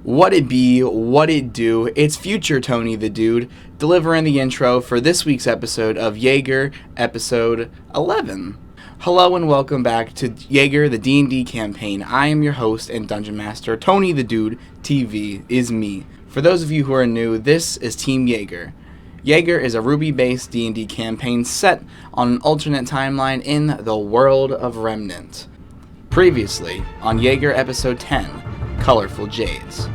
What it be, what it do, it's future Tony the Dude, delivering the intro for this week's episode of JAGR, episode 11. Hello and welcome back to JAGR, the D&D campaign. I am your host and Dungeon Master, TonyTheDudeTV is me. For those of you who are new, this is Team Jaeger. JAGR is a RWBY-based D&D campaign set on an alternate timeline in the world of Remnant. Previously, on JAGR episode 10, Colorful Jades.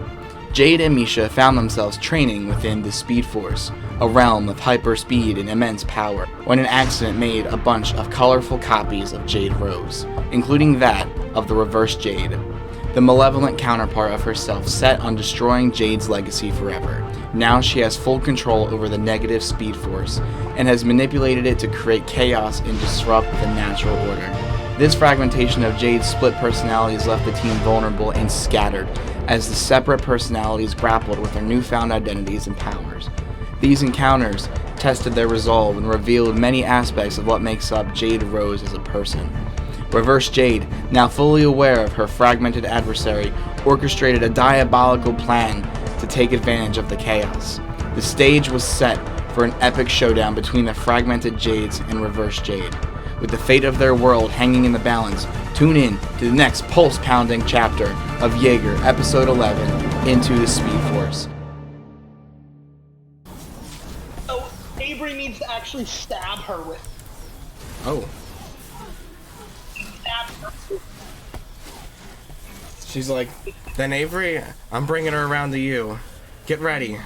Jade and Misha found themselves training within the Speedforce, a realm of hyperspeed and immense power, when an accident made a bunch of colorful copies of Jade Rose, including that of the reverse Jade, the malevolent counterpart of herself set on destroying Jade's legacy forever. Now she has full control over the negative Speedforce, and has manipulated it to create chaos and disrupt the natural order. This fragmentation of Jade's split personalities left the team vulnerable and scattered, as the separate personalities grappled with their newfound identities and powers. These encounters tested their resolve and revealed many aspects of what makes up Jade Rose as a person. Reverse Jade, now fully aware of her fragmented adversary, orchestrated a diabolical plan to take advantage of the chaos. The stage was set for an epic showdown between the fragmented Jades and Reverse Jade. With the fate of their world hanging in the balance, tune in to the next pulse-pounding chapter of JAGR, Episode 11, Into the Speedforce. So, Avery needs to actually stab her with. Oh. Stab her. She's like, then Avery, I'm bringing her around to you. Get ready.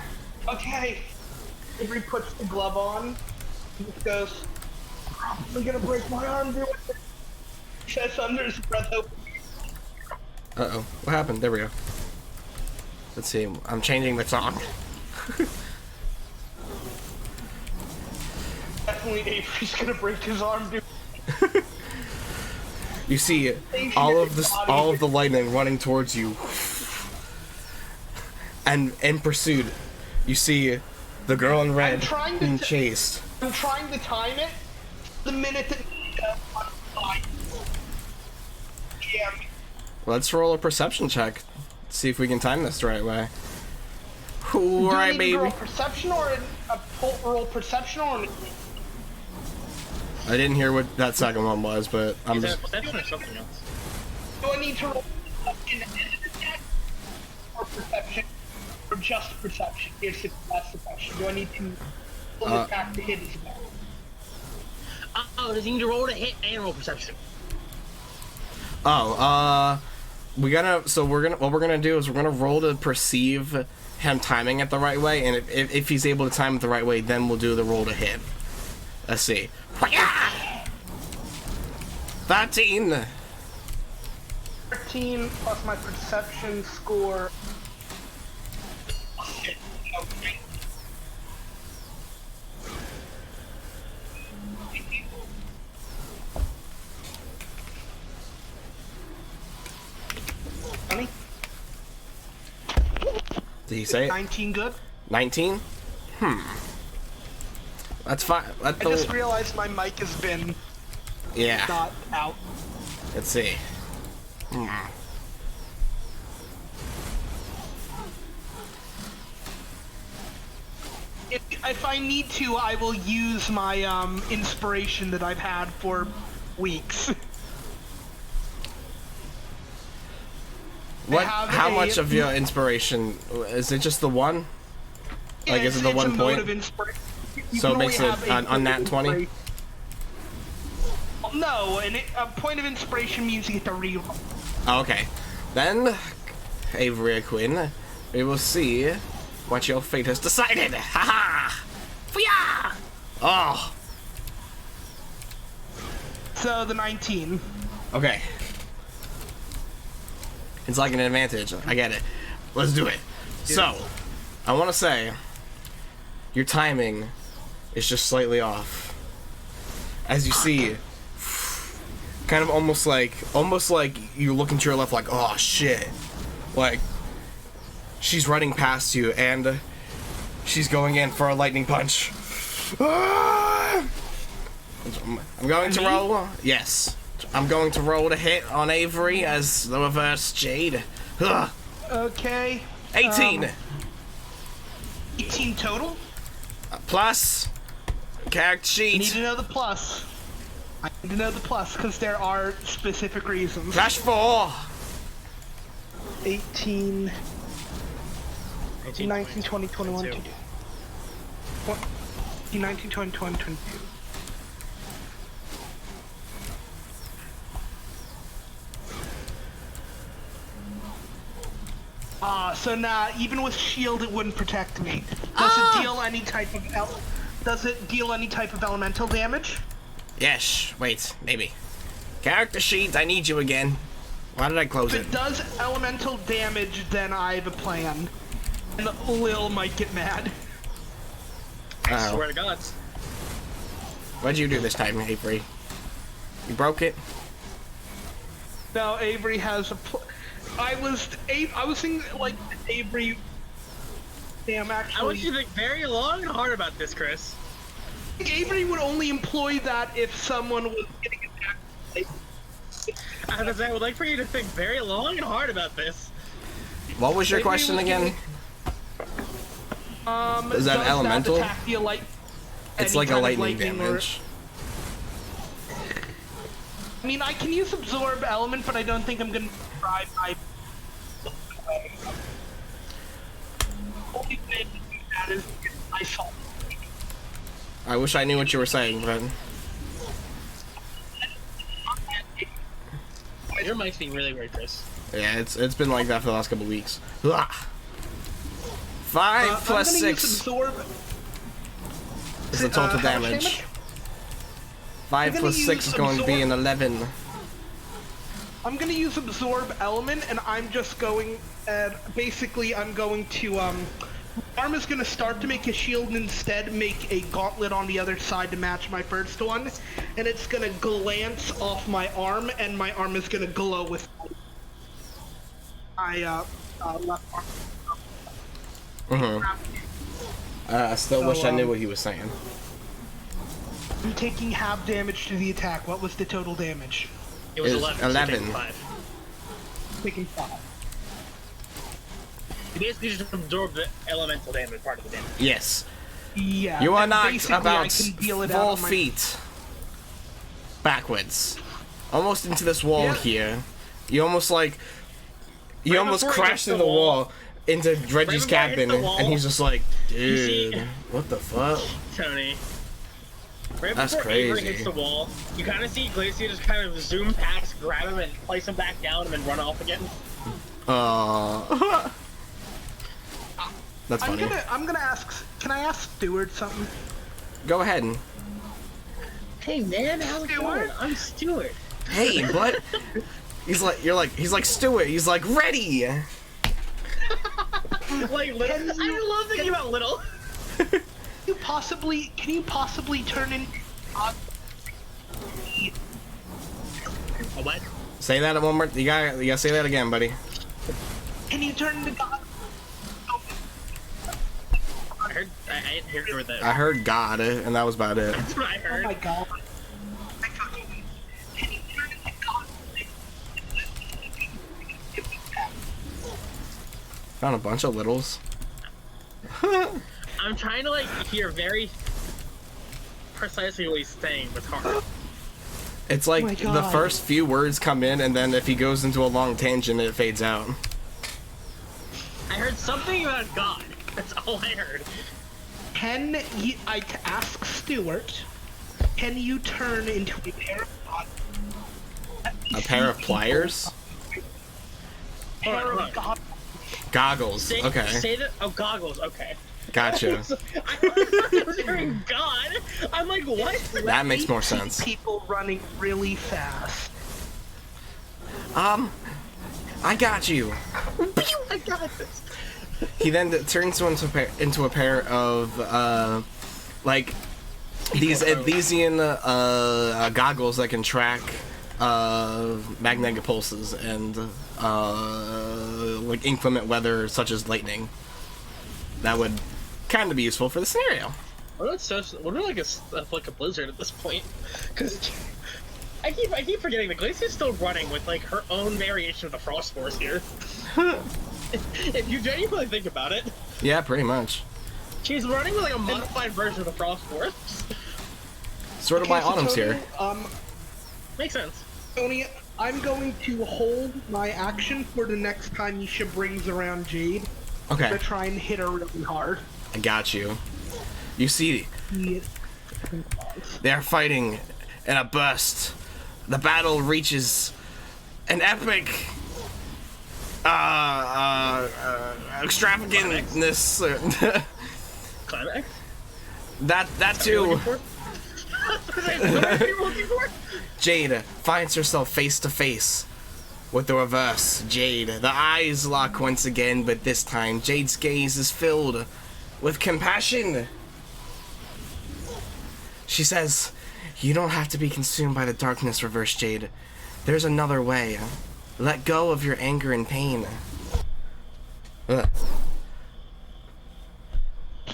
Okay. Avery puts the glove on. He just goes, I'm gonna break my arm doing it. He says under his breath, Uh-oh. What happened? There we go. Let's see. I'm changing the song. definitely Avery's gonna break his arm doing it. You see all of the lightning running towards you. And in pursuit, you see the girl in red being chased. I'm trying to time it. The minute that yeah. Let's roll a perception check. See if we can time this the right way. All right, baby. Roll perception or roll perception or? I didn't hear what that second one was, but I'm just. Perception or something else? Do I need to roll or perception or just perception? That's the question. Do I need to roll attack to hit as well? Oh, does he need to roll to hit and roll perception? Oh, what we're gonna do is we're gonna roll to perceive him timing it the right way, and if he's able to time it the right way, then we'll do the roll to hit. Let's see. 13 plus my perception score. Okay. Did he say it? 19 good? 19? That's fine. I just realized my mic has been not out. Let's see. If I need to, I will use my inspiration that I've had for weeks. How much of your inspiration is it? Just the one? Like, is it the 1 point? So it makes it an unnat 20? No, a point of inspiration means you get to reroll. Okay. Then, Avery Quinn, we will see what your fate has decided. Ha ha! Oh. So the 19. Okay. It's like an advantage. I get it. Let's do it. So, I want to say, your timing is just slightly off. As you see, kind of almost like you look into your left like, oh shit. Like, she's running past you and she's going in for a lightning punch. I'm going to roll. Yes. I'm going to roll to hit on Avery as the reverse Jade. Ugh. Okay. 18. 18 total. Plus character I need sheet. to know the plus. I need to know the plus because there are specific reasons. Plus 4. 18, 18, 19, 20, 21, 22. 19, 20, 21, 22. So now even with shield, it wouldn't protect me. Does it deal any type of elemental damage? Yes. Wait. Maybe. Character sheet. I need you again. Why did I close If it? it does elemental damage, then I have a plan. And Lil might get mad. I Oh. swear to God. What'd you do this time, Avery? You broke it? No, Avery has a. I was thinking like Avery. Damn, I actually. want you to think very long and hard about this, Chris. I think Avery would only employ that if someone was getting attacked. I would like for you to think very long and hard about this. What was your Avery question was again? getting- Is that does elemental? attack deal It's any like a kind of lightning or- damage. I mean, I can use absorb element, but I don't think I'm gonna try my. Only way to do that is I saw. I wish I knew what you were saying, but Your mic's being really weird, Chris. yeah, it's been like that for the last couple weeks. Ugh. 5 I'm plus gonna 6 use absorb. is the total how much damage. 5 gonna plus 6 is use going to be absorb- an 11. I'm gonna use absorb element, and I'm just going. Basically, I'm going to. Arm is gonna start to make a shield and instead make a gauntlet on the other side to match my first one, and it's gonna glance off my arm, and my arm is gonna glow with my left arm. I still wish I So, knew what he was saying. I'm taking half damage to the attack. What was the total damage? It was It was 11. so 11. take 5. Taking 5. You basically just absorb the elemental damage part of the damage. Yes. Yeah. You are and knocked basically I about can deal it out 4 on my- feet backwards. Almost into this wall Yeah. here. You almost like... You Right almost before it crashed hits into the the wall. wall into Reggie's before it hits cabin, the wall, and he's just like, see- dude, what the fuck? Tony. Right That's before Avery crazy. hits the wall, you kind of see Glacier just kind of zoom past, grab him, and place him back down, and then run off again. That's funny. I'm gonna ask. Can I ask Stewart something? Go ahead. Hey man, how's it going? Stuart? I'm Stuart. Hey, but he's like Stuart. He's like ready. Like little. I love thinking about little. Can you possibly turn in? A what? Say that one more. You gotta say that again, buddy. Can you turn into God? I didn't hear that. I heard God, and that was about it. That's what I Oh heard. my God. Can you turn into God? Found a bunch of littles. I'm trying to like hear very precisely what he's saying, but it's hard. It's like Oh my the God. first few words come in, and then if he goes into a long tangent, it fades out. I heard something about God. That's all I heard. Can you? I ask Stewart. Can you turn into a pair of God? A pair of pliers? Pair Hold on. of God. Goggles. Say, Okay, Say that. Oh, goggles. Okay. gotcha. I was hearing God. I'm like, what? That makes more sense. People running really fast. I got you. I got this. He then turns into a pair of like these Elysian goggles that can track magnetic pulses and like inclement weather such as lightning. That would kind of be useful for the scenario. We're like a blizzard at this point, because I keep forgetting the Glacier's still running with like her own variation of the Frost Force here. If you genuinely think about it, Yeah, pretty much. she's running with like a modified version of the Frost Force. Sort of why so Autumn's Tony, here. Makes sense. Tony, I'm going to hold my action for the next time Yisha brings around Jade Okay, to try and hit her really hard. I got you. You see, He- they are fighting in a burst. The battle reaches an epic extravagantness. Climax? that too. What are you looking for? Jade finds herself face to face with the reverse Jade. The eyes lock once again, but this time Jade's gaze is filled with compassion. She says, "You don't have to be consumed by the darkness, reverse Jade. There's another way. Let go of your anger and pain. Ugh.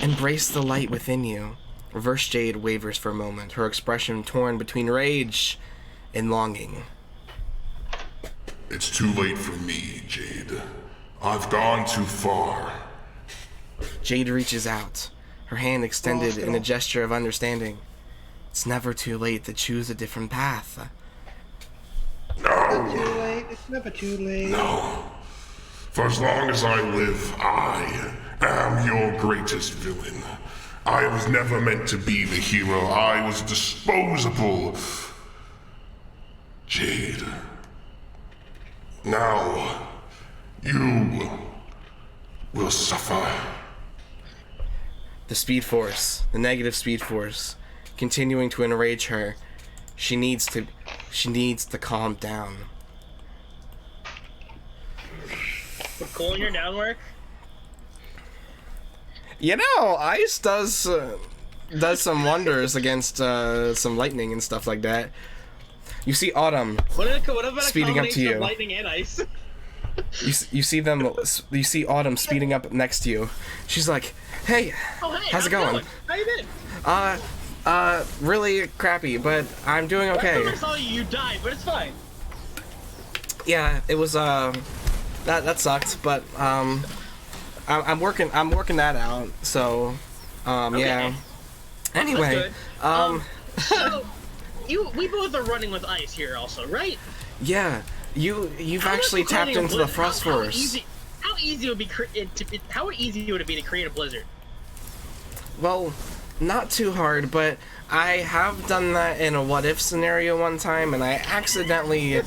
Embrace the light within you." Reverse Jade wavers for a moment, her expression torn between rage and longing. It's too late for me, Jade. I've gone too far. Jade reaches out, her hand extended in a gesture of understanding. It's never too late to choose a different path. No, Too late. It's never too late. no. For as long as I live, I am your greatest villain. I was never meant to be the hero. I was disposable. Jade. Now, you will suffer. The Speed Force, the negative Speed Force, continuing to enrage her. She needs to calm down. Would cooling her down work? You know, ice does some wonders against some lightning and stuff like that. You see Autumn What about a Speeding up to combination you. of lightning and ice? You see Autumn speeding up next to you. She's like, "Hey, Oh, hey, how's it going? How you been? Really crappy, but I'm doing Last okay." time I saw you, you died, but it's fine. Yeah, it was that sucked, but I'm working that out. So yeah. Anyway, So, we both are running with ice here, also, right? yeah, you've How actually much recording tapped a into the blizzard- Frost how Force. easy would how easy would it be to create a blizzard? Well, not too hard, but I have done that in a what if scenario one time, and I accidentally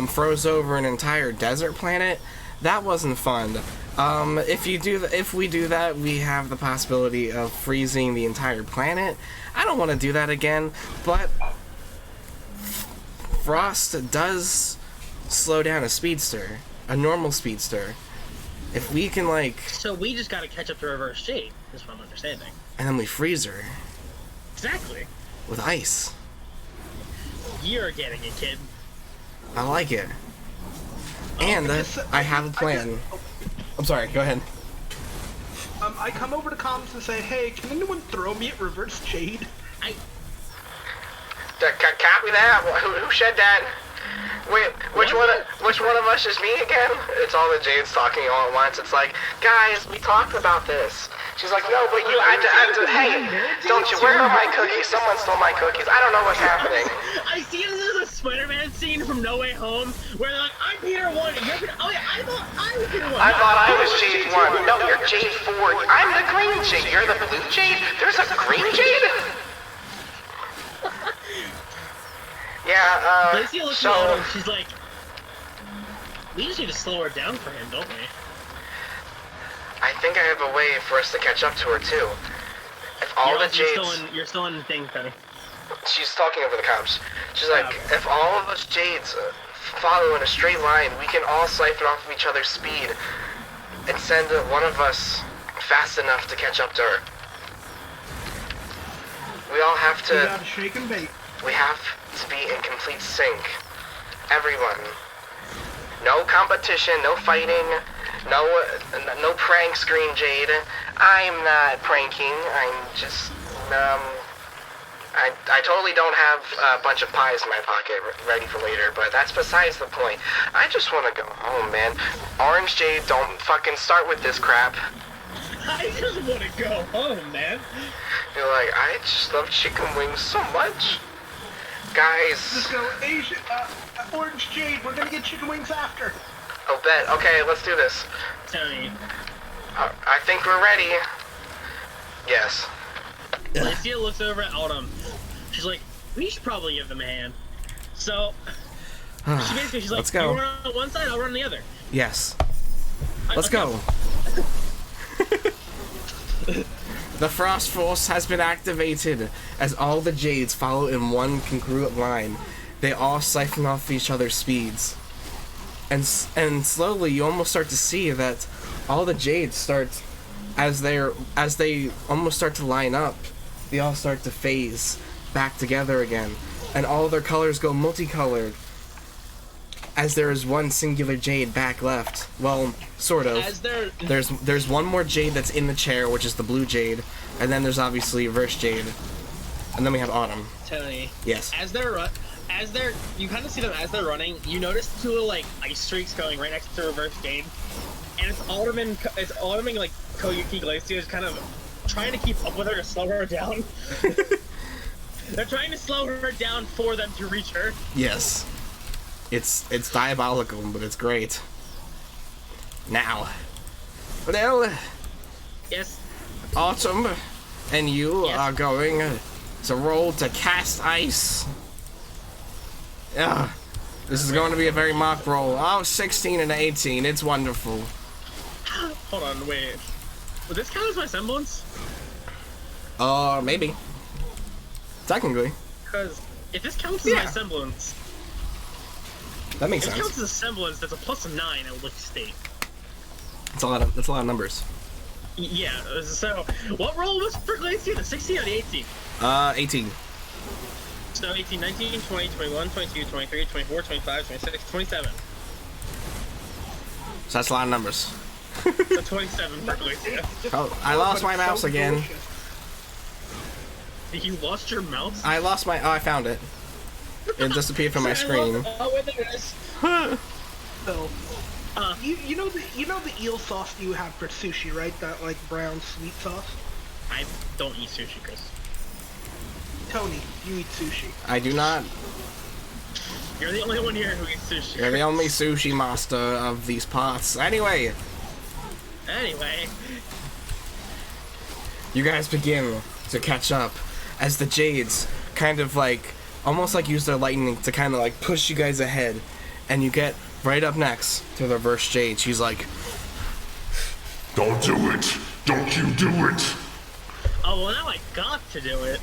froze over an entire desert planet. That wasn't fun. If we do that, we have the possibility of freezing the entire planet. I don't want to do that again, but frost does slow down a speedster, a normal speedster. If we can So we just gotta catch up to Reverse Jade, is what I'm understanding. and then we freeze her Exactly. with ice. You're getting it, kid. I like it. And I have a plan. I'm sorry, go ahead. I come over to comms and say, hey, can anyone throw me at Reverse Jade? Copy that. Who said that? Wait, which one of us is me again? It's all the Jades talking all at once. It's like, guys, we talked about this. She's like, no, but hey, don't you, where are my cookies? Someone stole my cookies. I don't know what's happening. I see this as a Spider-Man scene from No Way Home, where they're like, I'm Peter 1, and you're Peter... Oh, yeah, I thought I was Peter 1. I thought I was Jade 1. No, you're Jade 4. I'm the green Jade. You're the blue Jade? There's a green Jade? Yeah, Lacey looks at Autumn, she's like, we just need to slow her down for him, don't we? I think I have a way for us to catch up to her, too. If all the Jades... You're still in the thing, Penny. She's talking over the comms. She's like, if all of us Jades follow in a straight line, we can all siphon off of each other's speed and send one of us fast enough to catch up to her. We all have You to... gotta shake and bake. We have to be in complete sync. Everyone. No competition, no fighting, no prank screen, Jade. I'm not pranking, I'm just, I totally don't have a bunch of pies in my pocket ready for later, but that's besides the point. I just want to go home, man. Orange Jade, don't fucking start with this crap. I just want to go home, man. You're like, I just love chicken wings so much. Guys. Let's go, Asian, Orange Jade, we're gonna get chicken wings after. Oh, bet. Okay, let's do this. Tony. I think we're ready. Yes. Alicia looks over at Autumn. She's like, we should probably give them a hand. So, she's like, Let's go. You run on one side, I'll run on the other. Yes. Let's go. The Frost Force has been activated as all the Jades follow in one congruent line. They all siphon off each other's speeds. And slowly you almost start to see that all the Jades start, as they almost start to line up, they all start to phase back together again. And all their colors go multicolored. As there is one singular Jade back left. Well, sort of. There's one more Jade that's in the chair, which is the blue Jade, and then there's obviously Reverse Jade, and then we have Autumn. Tony. Yes. You kind of see them as they're running. You notice two little like ice streaks going right next to Reverse Jade, and it's Autumn and like Koyuki Glacier is kind of trying to keep up with her to slow her down. They're trying to slow her down for them to reach her. Yes. It's diabolical, but it's great. Now. Well, Yes. Autumn and you Yes. are going to roll to cast ice. Yeah. This is going to be a very mock roll. Oh, 16 and 18. It's wonderful. Hold on, wait. Would this count as my semblance? Maybe. Technically. Because if this counts as my semblance, That makes if it sense. counts as a semblance, that's a plus of 9, I would like to state. That's a lot of numbers. Yeah, so what roll was for Glacier? The 16 or the 18? 18. So 18, 19, 20, 21, 22, 23, 24, 25, 26, 27. So that's a lot of numbers. So 27 for Glacier. Oh, I lost my mouse again. You lost your mouse? I lost my. Oh, I found it. It disappeared from my screen. Oh, wait, there it is. So, you know the eel sauce you have for sushi, right? That like brown sweet sauce. I don't eat sushi, Chris. Tony, you eat sushi. I do not. You're the only one here who eats sushi. You're the only sushi master of these parts. Anyway, you guys begin to catch up as the Jades kind of like, almost like use their lightning to kind of like push you guys ahead. And you get right up next to the Reverse Jade. She's like, Don't do it! Don't you do it! Oh, well, now I got to do it.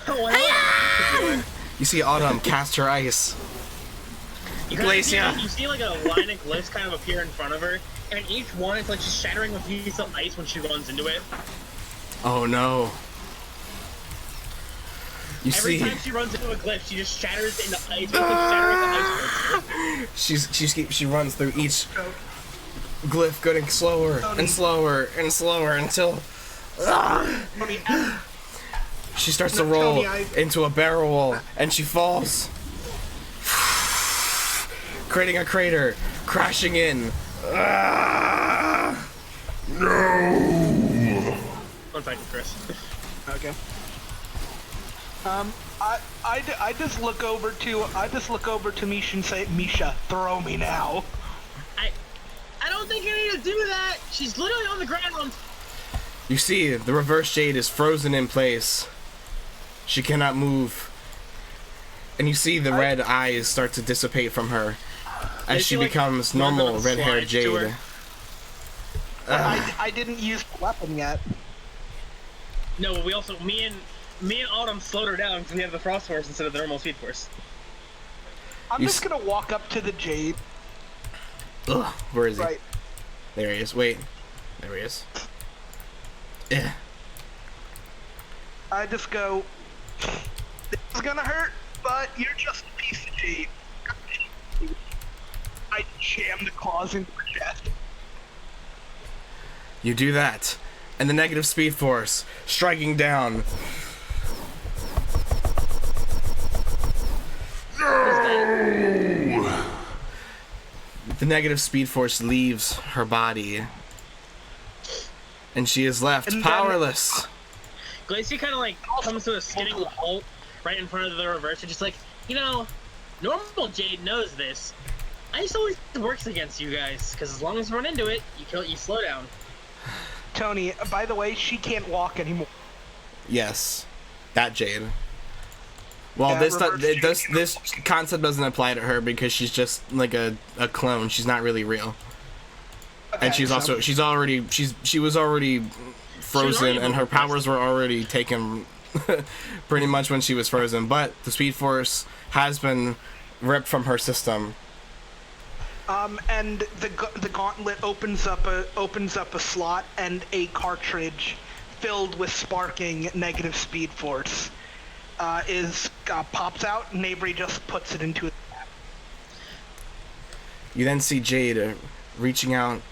Oh, well, now I got to do it. you see Autumn cast her ice. You kinda Glacier. You see like a line of glyphs kind of appear in front of her, and each one is like just shattering a piece of ice when she runs into it. Oh no. You Every see, time she runs into a glyph, she just shatters into ice. It's like shattering the ice. she runs through each glyph, getting slower and slower and slower until Tony, she starts to roll Tony, into a barrel wall and she falls, creating a crater, crashing in. No! One second, Chris. Okay. I just look over to Misha and say, Misha, throw me now. I don't think you need to do that. She's literally on the ground. You see, the Reverse Jade is frozen in place. She cannot move. And you see the red eyes start to dissipate from her as she like, becomes one of normal them red-haired slides to Jade. her. I didn't use the weapon yet. No, but we also me and Autumn slowed her down because we have the Frost Force instead of the normal Speed Force. I'm just gonna walk up to the Jade. Ugh, where is he? Right. There he is. Wait. There he is. Yeah. I just go, this is gonna hurt, but you're just a piece of Jade. I jam the claws into her chest. You do that, and the negative Speed Force striking down The negative speed force leaves her body, and she is left And then- powerless. Glacia kind of like comes to a skidding halt right in front of the reverse, and just like, you know, normal Jade knows this. Ice always works against you guys, because as long as you run into it, you slow down. Tony, by the way, she can't walk anymore. Yes, that Jade. Well, Yeah, this concept doesn't apply to her because she's just like a clone. She's not really real. Okay, And she was already frozen, and her powers were already taken pretty much when she was frozen. But the Speed Force has been ripped from her system. And the gauntlet opens up a slot, and a cartridge filled with sparking negative speed force pops out, and Avery just puts it into it. You then see Jade reaching out.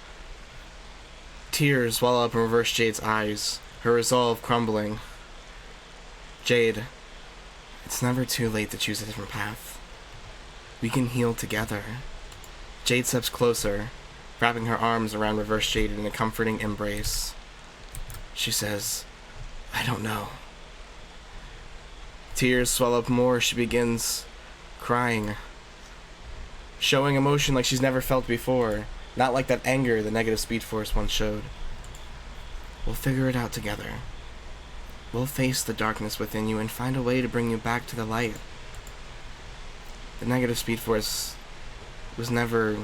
Tears well up in Reverse Jade's eyes, her resolve crumbling. Jade, it's never too late to choose a different path. We can heal together. Jade steps closer, wrapping her arms around Reverse Jade in a comforting embrace. She says, I don't know. Tears swell up more. She begins crying, showing emotion like she's never felt before. Not like that anger the negative speed force once showed. We'll figure it out together. We'll face the darkness within you and find a way to bring you back to the light. The negative speed force was never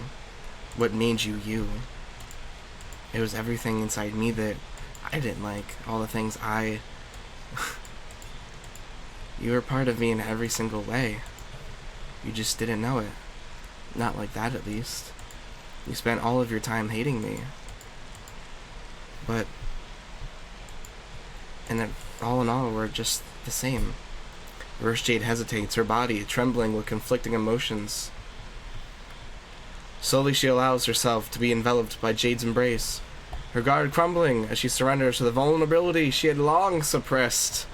what made you you. It was everything inside me that I didn't like. All the things You were part of me in every single way. You just didn't know it. Not like that, at least. You spent all of your time hating me. But all in all, we're just the same. Reverse Jade hesitates, her body trembling with conflicting emotions. Slowly she allows herself to be enveloped by Jade's embrace, her guard crumbling as she surrenders to the vulnerability she had long suppressed.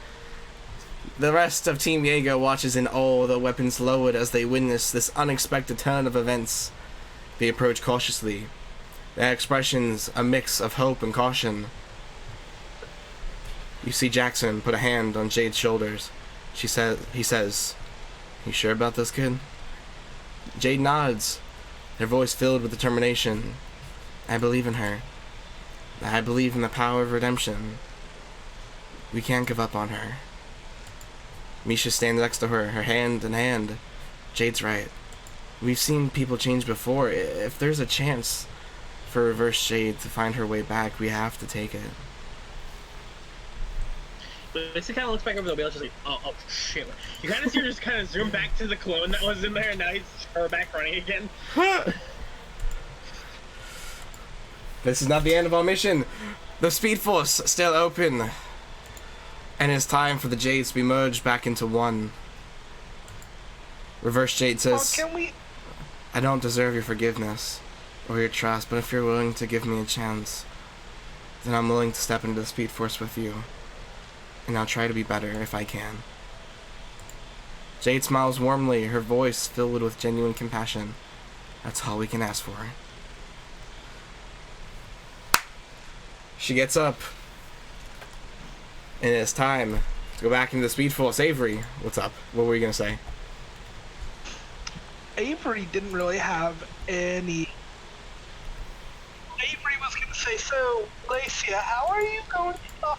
The rest of Team Jaeger watches in awe, the weapons lowered as they witness this unexpected turn of events. They approach cautiously, their expressions a mix of hope and caution. You see Jackson put a hand on Jade's shoulders. He says, "You sure about this, kid?" Jade nods, her voice filled with determination. I believe in her. I believe in the power of redemption. We can't give up on her. Misha stands next to her, her hand in hand. Jade's right. We've seen people change before. If there's a chance for Reverse Jade to find her way back, we have to take it. Lisa kind of looks back over the wheel, just like, oh shit. You kind of see her just kind of zoom back to the clone that was in there, and now he's her back running again. This is not the end of our mission. The Speed Force still open. And it's time for the Jades to be merged back into one. Reverse Jade says, I don't deserve your forgiveness or your trust, but if you're willing to give me a chance, then I'm willing to step into the Speed Force with you. And I'll try to be better if I can. Jade smiles warmly, her voice filled with genuine compassion. That's all we can ask for. She gets up. And it's time to go back into the Speed Force. Avery, what's up? What were you going to say? Avery didn't really have any... Avery was going to say, so, Glacia, how are you going to...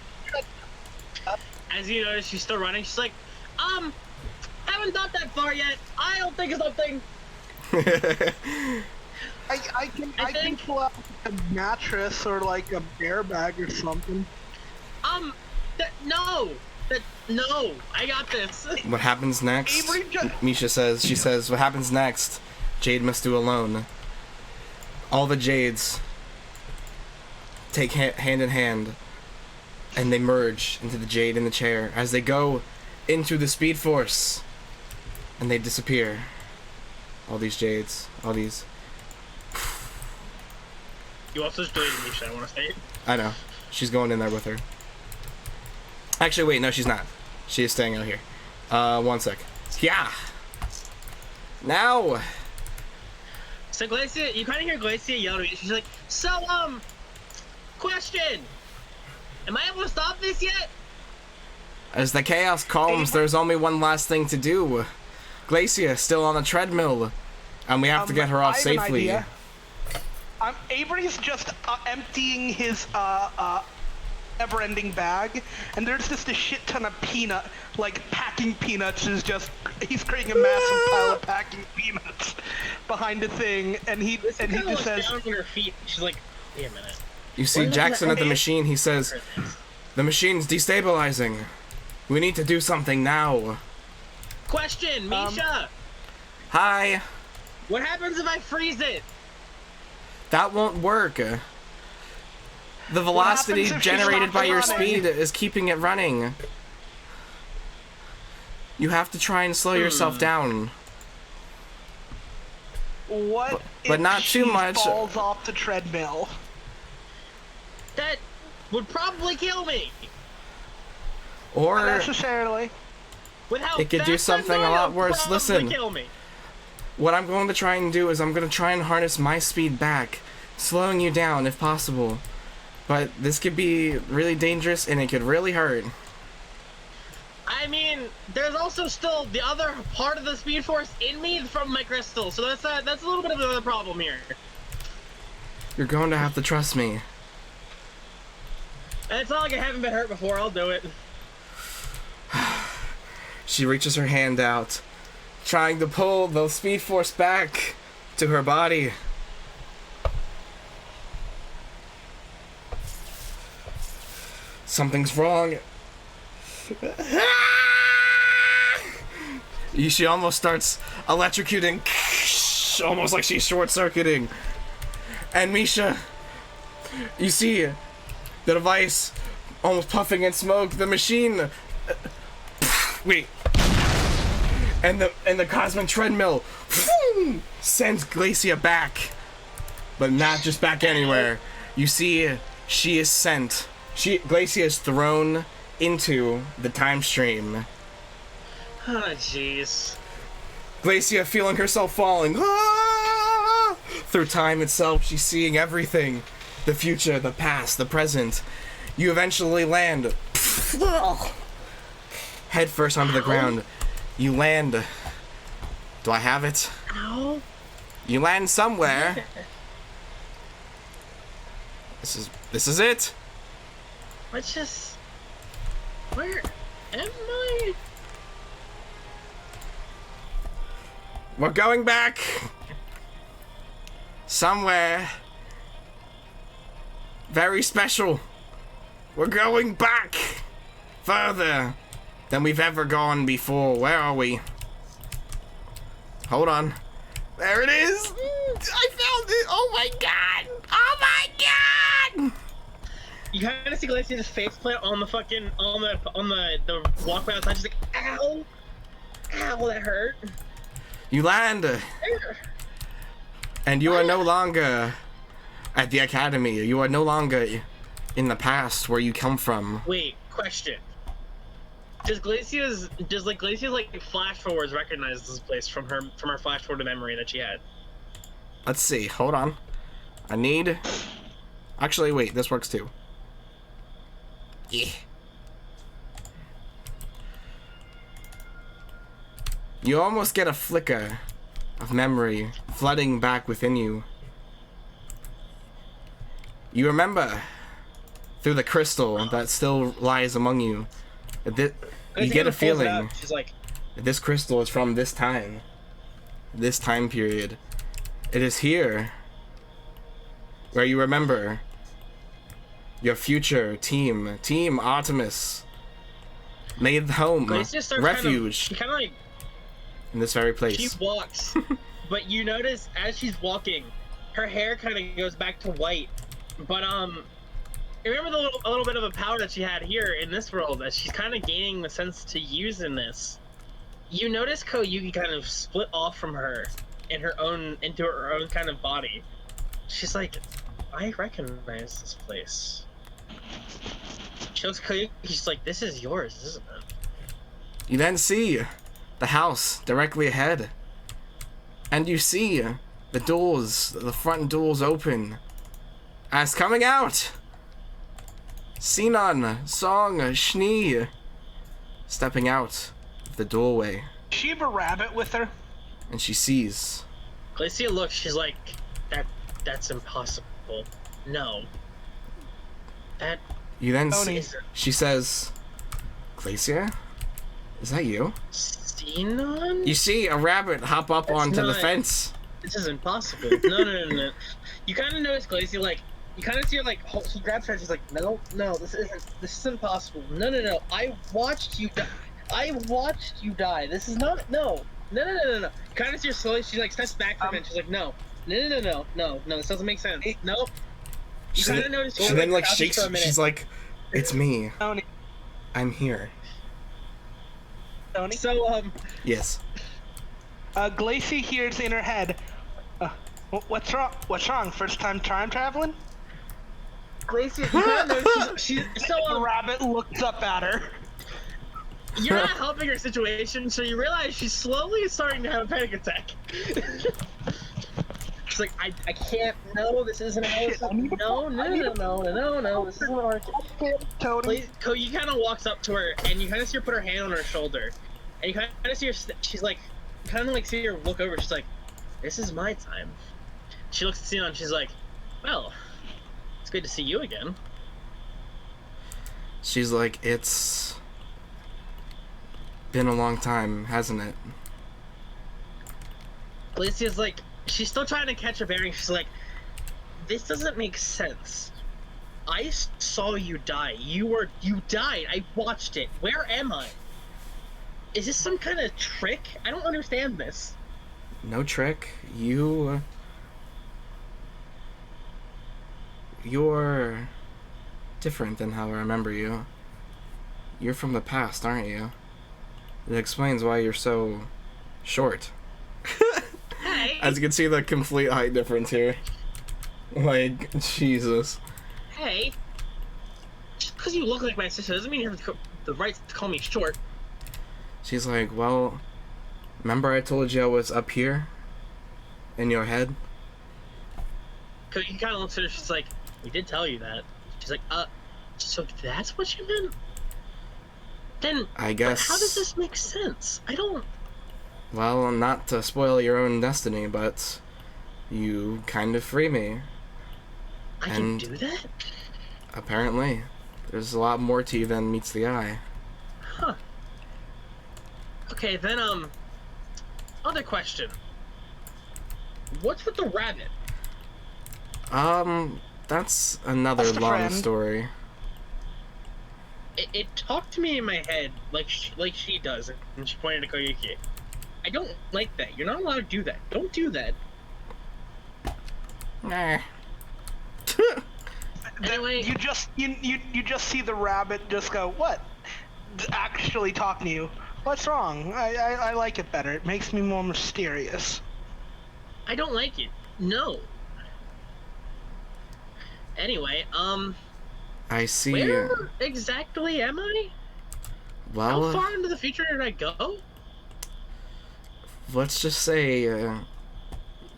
As you notice, she's still running. She's like, haven't thought that far yet. I'll think of something. I can pull out a mattress or like a bear bag or something. No, I got this. What happens next? Avery Misha says, she says, what happens next? Jade must do alone. All the Jades take hand in hand, and they merge into the Jade in the chair as they go into the Speed Force, and they disappear. All these Jades, all these. You also just deleted Misha, I want to say. I know. She's going in there with her. Actually, wait, no, she's not. She is staying out here. 1 sec. Yeah. Now. So Glacia, you kind of hear Glacia yell at me. She's like, so, question. Am I able to stop this yet? As the chaos calms, there's only one last thing to do. Glacia is still on the treadmill, and we have to get her off I have an safely. idea. Avery's just emptying his never-ending bag, and there's just a shit ton of packing peanuts is just, he's creating a massive pile of packing peanuts behind a thing, and he just says, down on her feet. She's like, wait a minute. You see Jackson at the machine. He says, "The machine's destabilizing. We need to do something now." Question, Misha. Hi. What happens if I freeze it? That won't work. The velocity happens if she generated stops by your running? speed is keeping it running. You have to try and slow yourself down. what But if not she too much. falls off the treadmill? That would probably kill me. Or Not necessarily. With how It could do fast I'm something a going, lot it'll worse. probably Listen. Kill me. what I'm going to try and do is I'm going to try and harness my speed back, slowing you down if possible. But this could be really dangerous and it could really hurt. I mean, there's also still the other part of the Speedforce in me from my crystal, so that's a little bit of another problem here. You're going to have to trust me. And it's not like I haven't been hurt before. I'll do it. She reaches her hand out, trying to pull the Speedforce back to her body. Something's wrong. She almost starts electrocuting, almost like she's short-circuiting. And Misha, you see the device almost puffing in smoke. The machine, wait, and the cosmic treadmill sends Glacia back, but not just back anywhere. You see, she is sent. Glacia is thrown into the time stream. Oh, jeez. Glacia feeling herself falling through time itself. She's seeing everything, the future, the past, the present. You eventually land head first onto the ground. You land. Do I have it? Ow. You land somewhere. This is it. Where am I? We're going back somewhere very special. We're going back further than we've ever gone before. Where are we? Hold on. There it is. I found it. Oh my god. Oh my god. You kind of see Glacia's face plant on the fucking on the walkway outside. She's like, ow, ow, that hurt. You land, and you are no longer at the academy. You are no longer in the past where you come from. Wait, question. Does Glacia's flash forwards recognize this place from her flash forward memory that she had? Let's see. Hold on. I need. Actually, wait. This works too. Yeah. You almost get a flicker of memory flooding back within you. You remember through the crystal that still lies among you. You get a feeling She's like, that this crystal is from this time period. It is here where you remember your future Team Artemis made home, Glacia starts refuge kind of like, in this very place. she walks, but you notice as she's walking, her hair kind of goes back to white. But remember a little bit of a power that she had here in this world that she's kind of gaining the sense to use in this. You notice Koyuki kind of split off from her into her own kind of body. She's like, I recognize this place. She looks Koyuki, she's like, this is yours, isn't it? You then see the house directly ahead, and you see the front doors open. As coming out, Sinan, Song, Schnee, stepping out of the doorway. Does she have a rabbit with her? And she sees. Glacia looks, she's like, that's impossible. No. That... You then Tony. see, she says, Glacia? Is that you? Sinan? You see a rabbit hop up That's onto the not- fence. This is impossible. No. You kind of notice Glacia, like, you kind of see her, like, she grabs her and she's like, no, this is impossible. No. I watched you die. This is not, no. You kind of see her slowly, she, like, steps back from it and she's like, no, this doesn't make sense. No. You kind of notice She her, then, like, crouches shakes, for a minute. she's like, it's me. Tony. I'm here. Tony. So, Yes. Glacie hears in her head, what's wrong? What's wrong? First time time traveling? Glacia, you kind of notice she's The rabbit looks up at her. you're not helping her situation, so you realize she's slowly starting to have a panic attack. She's like, I can't, no, this isn't how it's, no, this isn't working. Tony. Koyi kind of walks up to her, and you kind of see her put her hand on her shoulder, and you kind of see her, she's like, you kind of like see her look over, she's like, this is my time. She looks at Sinan, she's like, well, it's good to see you again. She's like, it's been a long time, hasn't it? Glacia's like, she's still trying to catch her bearing. She's like, this doesn't make sense. I saw you die. You died. I watched it. Where am I? Is this some kind of trick? I don't understand this. No trick. You're different than how I remember you. You're from the past, aren't you? It explains why you're so short. Hey. As you can see the complete height difference here. Like, Jesus. Hey. Just because you look like my sister doesn't mean you have the right to call me short. She's like, well, remember I told you I was up here? In your head? Cause he kind of looks at her, she's like, we did tell you that. She's like, so that's what you meant? Then, I guess. how does this make sense? I don't... Well, not to spoil your own destiny, but you kind of free me. I And- can do that? Apparently. There's a lot more to you than meets the eye. Huh. Okay, then, other question. What's with the rabbit? That's another That's the long friend. story. It talked to me in my head like she does, and she pointed to Koyuki. I don't like that. You're not allowed to do that. Don't do that. Nah. Anyway, You just see the rabbit just go, what? Actually talking to you. What's wrong? I like it better. It makes me more mysterious. I don't like it. No. Anyway, I see. where exactly am I? How Well, far into the future did I go? let's just say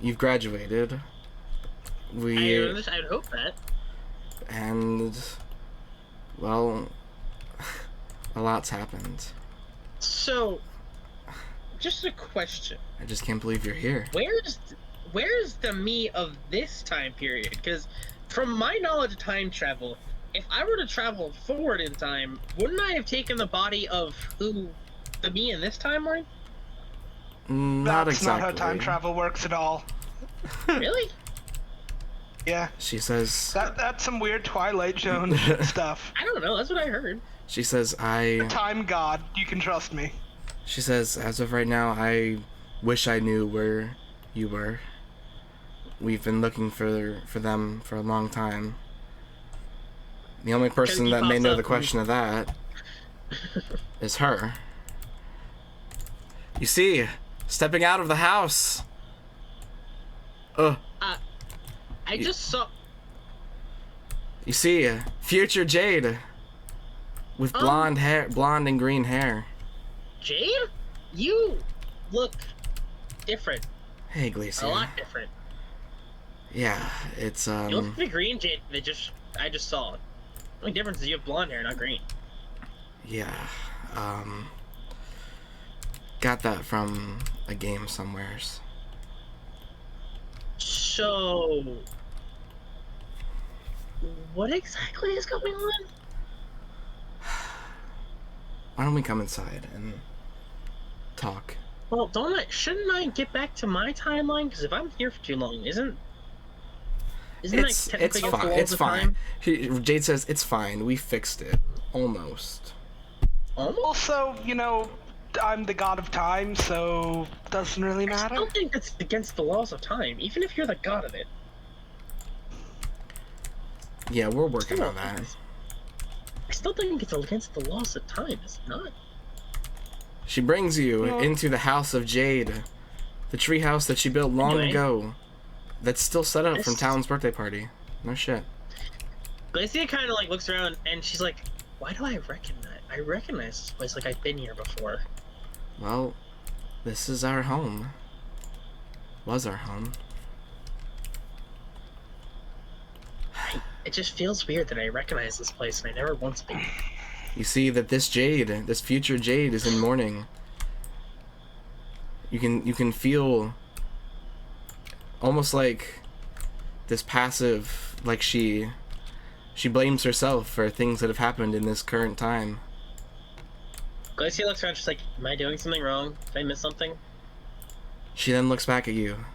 you've graduated. I'd hope that. And well, a lot's happened. So, just a question. I just can't believe you're here. Where's the me of this time period? Because from my knowledge of time travel, if I were to travel forward in time, wouldn't I have taken the body of who the me in this timeline? Not That's exactly. not how time travel works at all. Really? Yeah, She says. that's some weird Twilight Zone stuff. I don't know. That's what I heard. She says I. Time God, you can trust me. She says, as of right now, I wish I knew where you were. We've been looking for them for a long time. The only person he that may pops know up the question of that is her. You see, stepping out of the house. I just saw. You see, future Jade with blonde and green hair. Jade? You look different. Hey, A Glacia. lot different. Yeah, it's You look like the green Jade that I just saw. The only difference is you have blonde hair, not green. yeah, got that from a game somewheres. So, what exactly is going on? Why don't we come inside and talk? Well, shouldn't I get back to my timeline? Because if I'm here for too long, isn't that It's technically against the fine. laws It's of fine. time? Jade says it's fine. We fixed it almost. Almost. Also, I'm the god of time, so doesn't really I matter. don't think that's against the laws of time, even if you're the god of it. Yeah, we're working on that. I still think it's against the laws of time, is it not? She brings you into the house of Jade, the tree house that she built long Anyway. ago. That's still set up from This- Talon's birthday party. No shit. Glacia kind of like looks around and she's like, "Why do I recognize this place like I've been here before?" Well, this is our home. Was our home. It just feels weird that I recognize this place and I never once been. You see that this Jade, this future Jade, is in mourning. You can feel almost like this passive, like she blames herself for things that have happened in this current time. Glacia looks around, she's like, "Am I doing something wrong? Did I miss something?" She then looks back at you.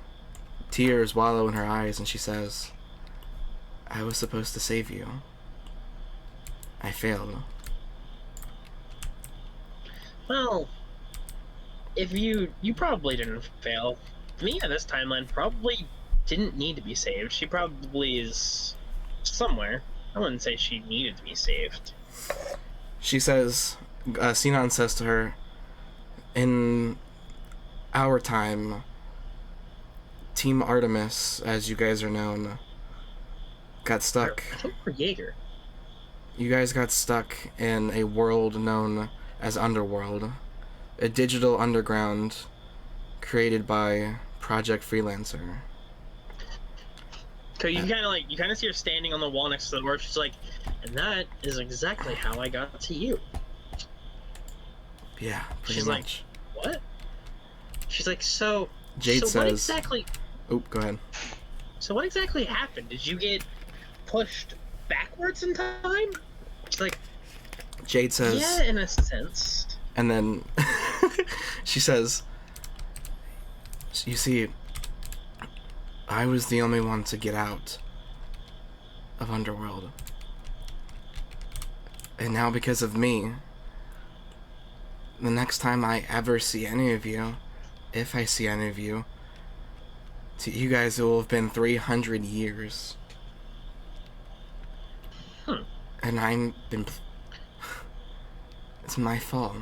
Tears wallow in her eyes and she says, I was supposed to save you. I failed. Well, if you probably didn't fail. Me at this timeline probably didn't need to be saved. She probably is somewhere. I wouldn't say she needed to be saved. She says, Sinon says to her, in our time, Team Artemis, as you guys are known, got stuck. I think we're Jaeger. You guys got stuck in a world known as Underworld, a digital underground created by Project Freelancer. So you kind of see her standing on the wall next to the door. She's like, "And that is exactly how I got to you." Yeah, pretty She's much. like, "What?" She's like, "So, Jade what says- exactly? Oh, go ahead. So what exactly happened? Did you get pushed backwards in time?" She's like, Jade says, "Yeah, in a sense." and then she says, you see, I was the only one to get out of Underworld. And now because of me, the next time I ever see any of you, if I see any of you, to you guys it will have been 300 years. And it's my fault.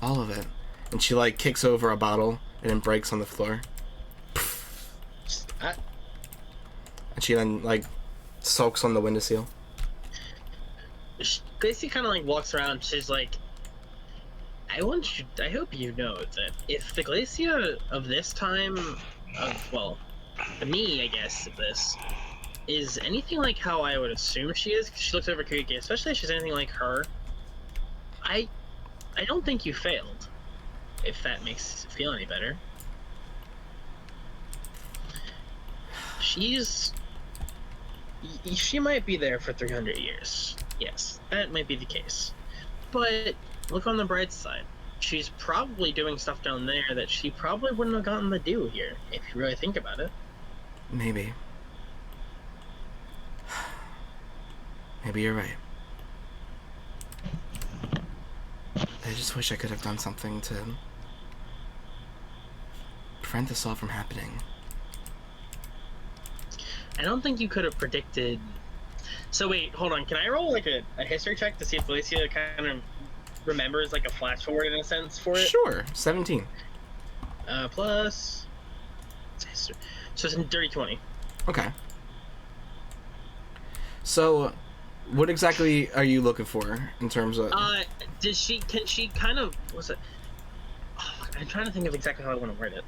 All of it. And she like kicks over a bottle and it breaks on the floor. And she then like soaks on the windowsill. Gracie kind of like walks around. She's like, I hope you know that if the Glacia of this time, the me, I guess, of this, is anything like how I would assume she is, 'cause she looks over Kiriki, especially if she's anything like her, I don't think you failed, if that makes you feel any better. She might be there for 300 years. Yes, that might be the case. But look on the bright side. She's probably doing stuff down there that she probably wouldn't have gotten to do here, if you really think about it. Maybe. Maybe you're right. I just wish I could have done something to prevent this all from happening. I don't think you could have predicted... So wait, hold on. Can I roll like a history check to see if Felicia kind of remembers like a flash forward in a sense for it? Sure, 17. Plus... So it's a dirty 20. Okay. So, what exactly are you looking for in terms of... Can she kind of... What's it? Oh, I'm trying to think of exactly how I want to word it.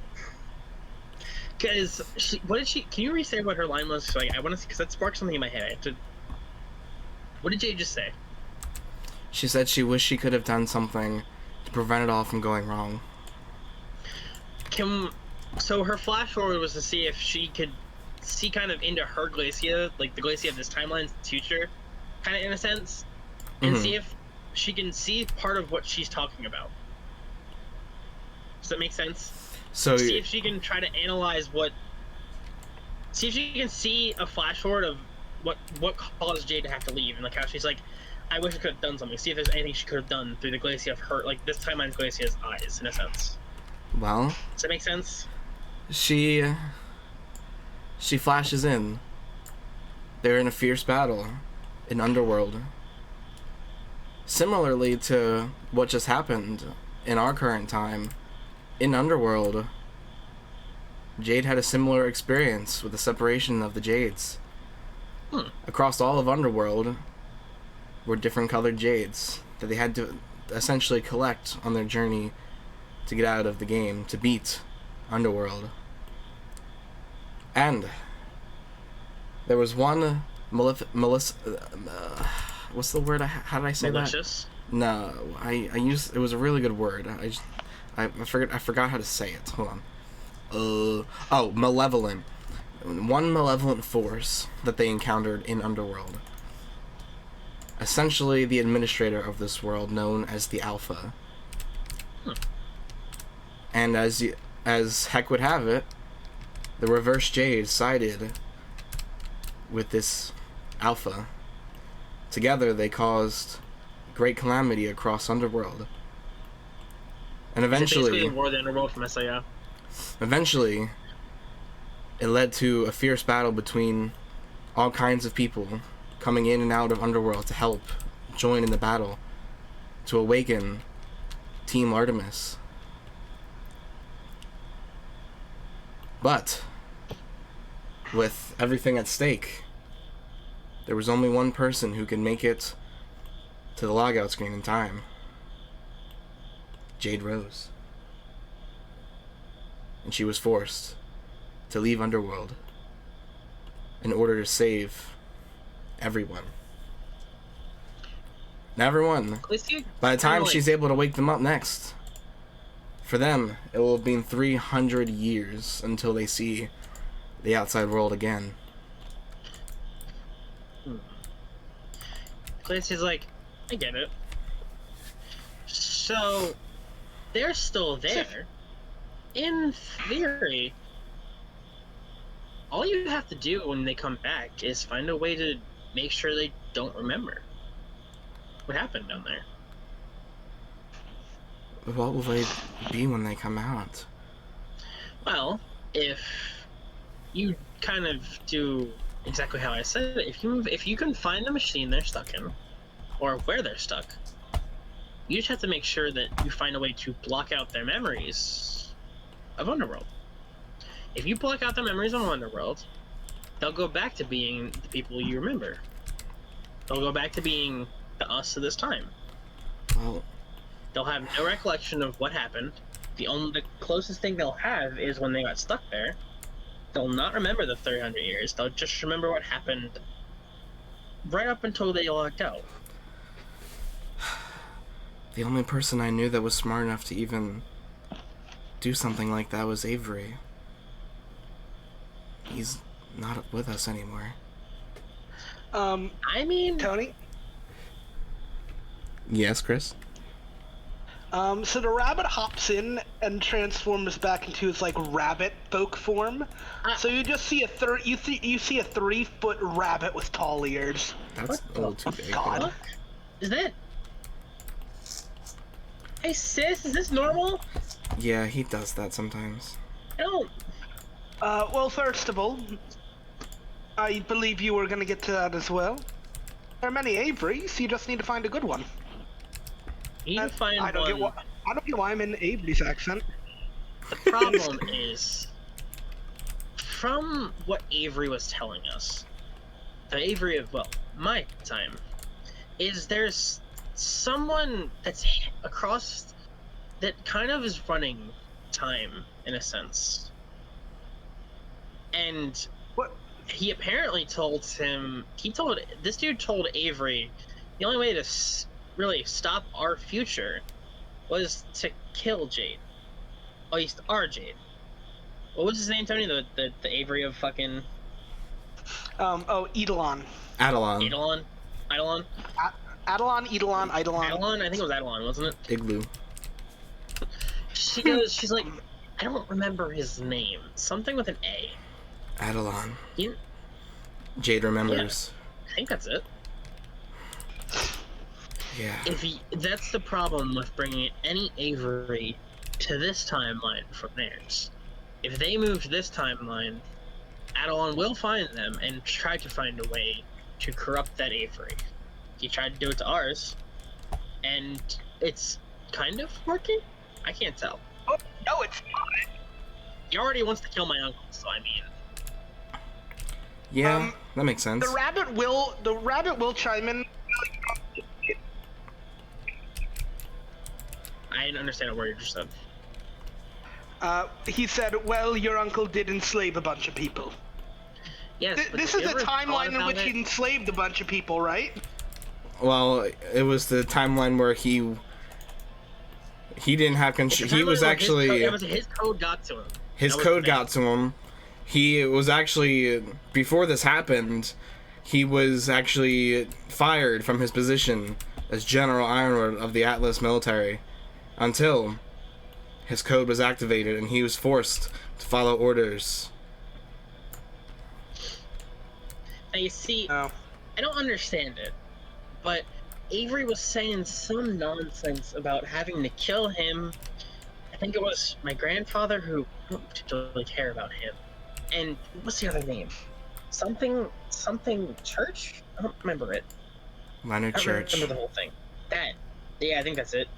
Because what did she? Can you re-say what her line was? Like, I want to see, because that sparked something in my head. I have to. What did Jade just say? She said she wished she could have done something to prevent it all from going wrong. So her flash forward was to see if she could see kind of into her Glacia, like the Glacia of this timeline's future, kind of in a sense, and see if she can see part of what she's talking about. Does that make sense? So see if she can try to analyze what. See if she can see a flash forward of what caused Jade to have to leave, and like how she's like, I wish I could have done something. See if there's anything she could have done through the Glacia of her, like this timeline's Glacia's eyes, in a sense. well, Does that make sense? she flashes in. They're in a fierce battle in Underworld. Similarly to what just happened in our current time, in Underworld, Jade had a similar experience with the separation of the Jades. Across all of Underworld were different colored Jades that they had to essentially collect on their journey to get out of the game, to beat Underworld. And there was one what's the word? How did I say Malicious? that? No, I used, it was a really good word. I forgot how to say it. Hold on. Malevolent. One malevolent force that they encountered in Underworld. Essentially the administrator of this world, known as the Alpha. And as heck would have it, the Reverse Jade sided with this Alpha. Together they caused great calamity across Underworld. And eventually, basically War of the Underworld from SIO. Eventually, it led to a fierce battle between all kinds of people coming in and out of Underworld to help join in the battle to awaken Team Artemis. But with everything at stake, there was only one person who could make it to the logout screen in time. Jade Rose. And she was forced to leave Underworld in order to save everyone. Everyone. By the time she's able to wake them up next, for them, it will have been 300 years until they see the outside world again. Clancy's like, I get it. So, they're still there. In theory, all you have to do when they come back is find a way to make sure they don't remember what happened down there. What will they be when they come out? Well, if you kind of do exactly how I said it, if you can find the machine they're stuck in, or where they're stuck, you just have to make sure that you find a way to block out their memories of Underworld. If you block out their memories of Underworld, they'll go back to being the people you remember. They'll go back to being the us of this time. Well, they'll have no recollection of what happened. The closest thing they'll have is when they got stuck there. They'll not remember the 300 years. They'll just remember what happened right up until they locked out. The only person I knew that was smart enough to even do something like that was Avery. He's not with us anymore. I mean... Tony? Yes, Chris? So the rabbit hops in and transforms back into his, like, rabbit folk form. So you just see you see a 3-foot rabbit with tall ears. That's a little too big. God. Is that... Hey sis, is this normal? Yeah, he does that sometimes. No. Well, first of all, I believe you were gonna get to that as well. There are many Averys, you just need to find a good one. You need to find I don't one. I don't get why I'm in Avery's accent. The problem is, from what Avery was telling us, the Avery of, well, my time, is there's someone that's across, that kind of is running time, in a sense. And What? he apparently this dude told Avery the only way to really stop our future was to kill Jade. At least our Jade. What was his name, Tony? The Avery of fucking Eidolon. Adelon. Eidolon? Eidolon? Eidolon, Eidolon. Eidolon? I think it was Eidolon, wasn't it? Igloo. She's like, I don't remember his name. Something with an A. Adelon. You, Jade remembers. I think that's it. Yeah. That's the problem with bringing any Avery to this timeline from theirs. If they move to this timeline, Adelon will find them and try to find a way to corrupt that Avery. He tried to do it to ours, and it's kind of working? I can't tell. Oh, no, it's not. He already wants to kill my uncle, so I mean... Yeah, that makes sense. The rabbit will chime in. I didn't understand a word you just said. He said, well, your uncle did enslave a bunch of people. Yes, but This have is you a ever thought timeline in about which it? he enslaved a bunch of people, right? Well, it was the timeline where he didn't have control. He was actually his code got to him. his That was code the got to him. He was actually, before this happened, he was actually fired from his position as General Ironwood of the Atlas military until his code was activated and he was forced to follow orders. Now you see, No. I don't understand it, but Avery was saying some nonsense about having to kill him. I think it was my grandfather who didn't particularly care about him. And what's the other name? Something Church? I don't remember it. Leonard I don't Church. remember the whole thing. Yeah, I think that's it.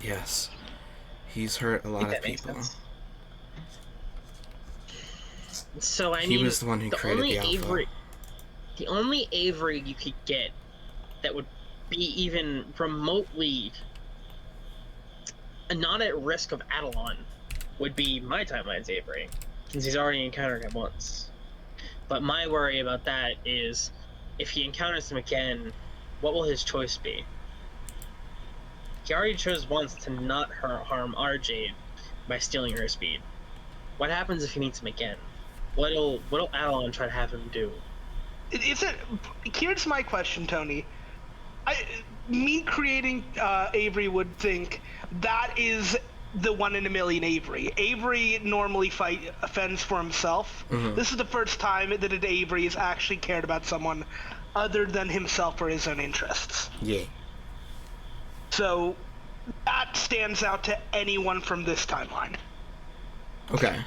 Yes. He's hurt a I lot think of that makes people. sense. So I He mean, was the one who created the Alpha. The only Avery you could get that would be even remotely not at risk of Adelon would be my timeline's Avery, since he's already encountered him once. But my worry about that is, if he encounters him again, what will his choice be? He already chose once to not harm our Jade by stealing her speed. What happens if he meets him again? What'll Adelon try to have him do? Here's my question, Tony. Me creating Avery would think that is the 1 in a million Avery. Avery normally fends for himself. Mhm. This is the first time that an Avery has actually cared about someone other than himself or his own interests. Yeah. So that stands out to anyone from this timeline. Okay.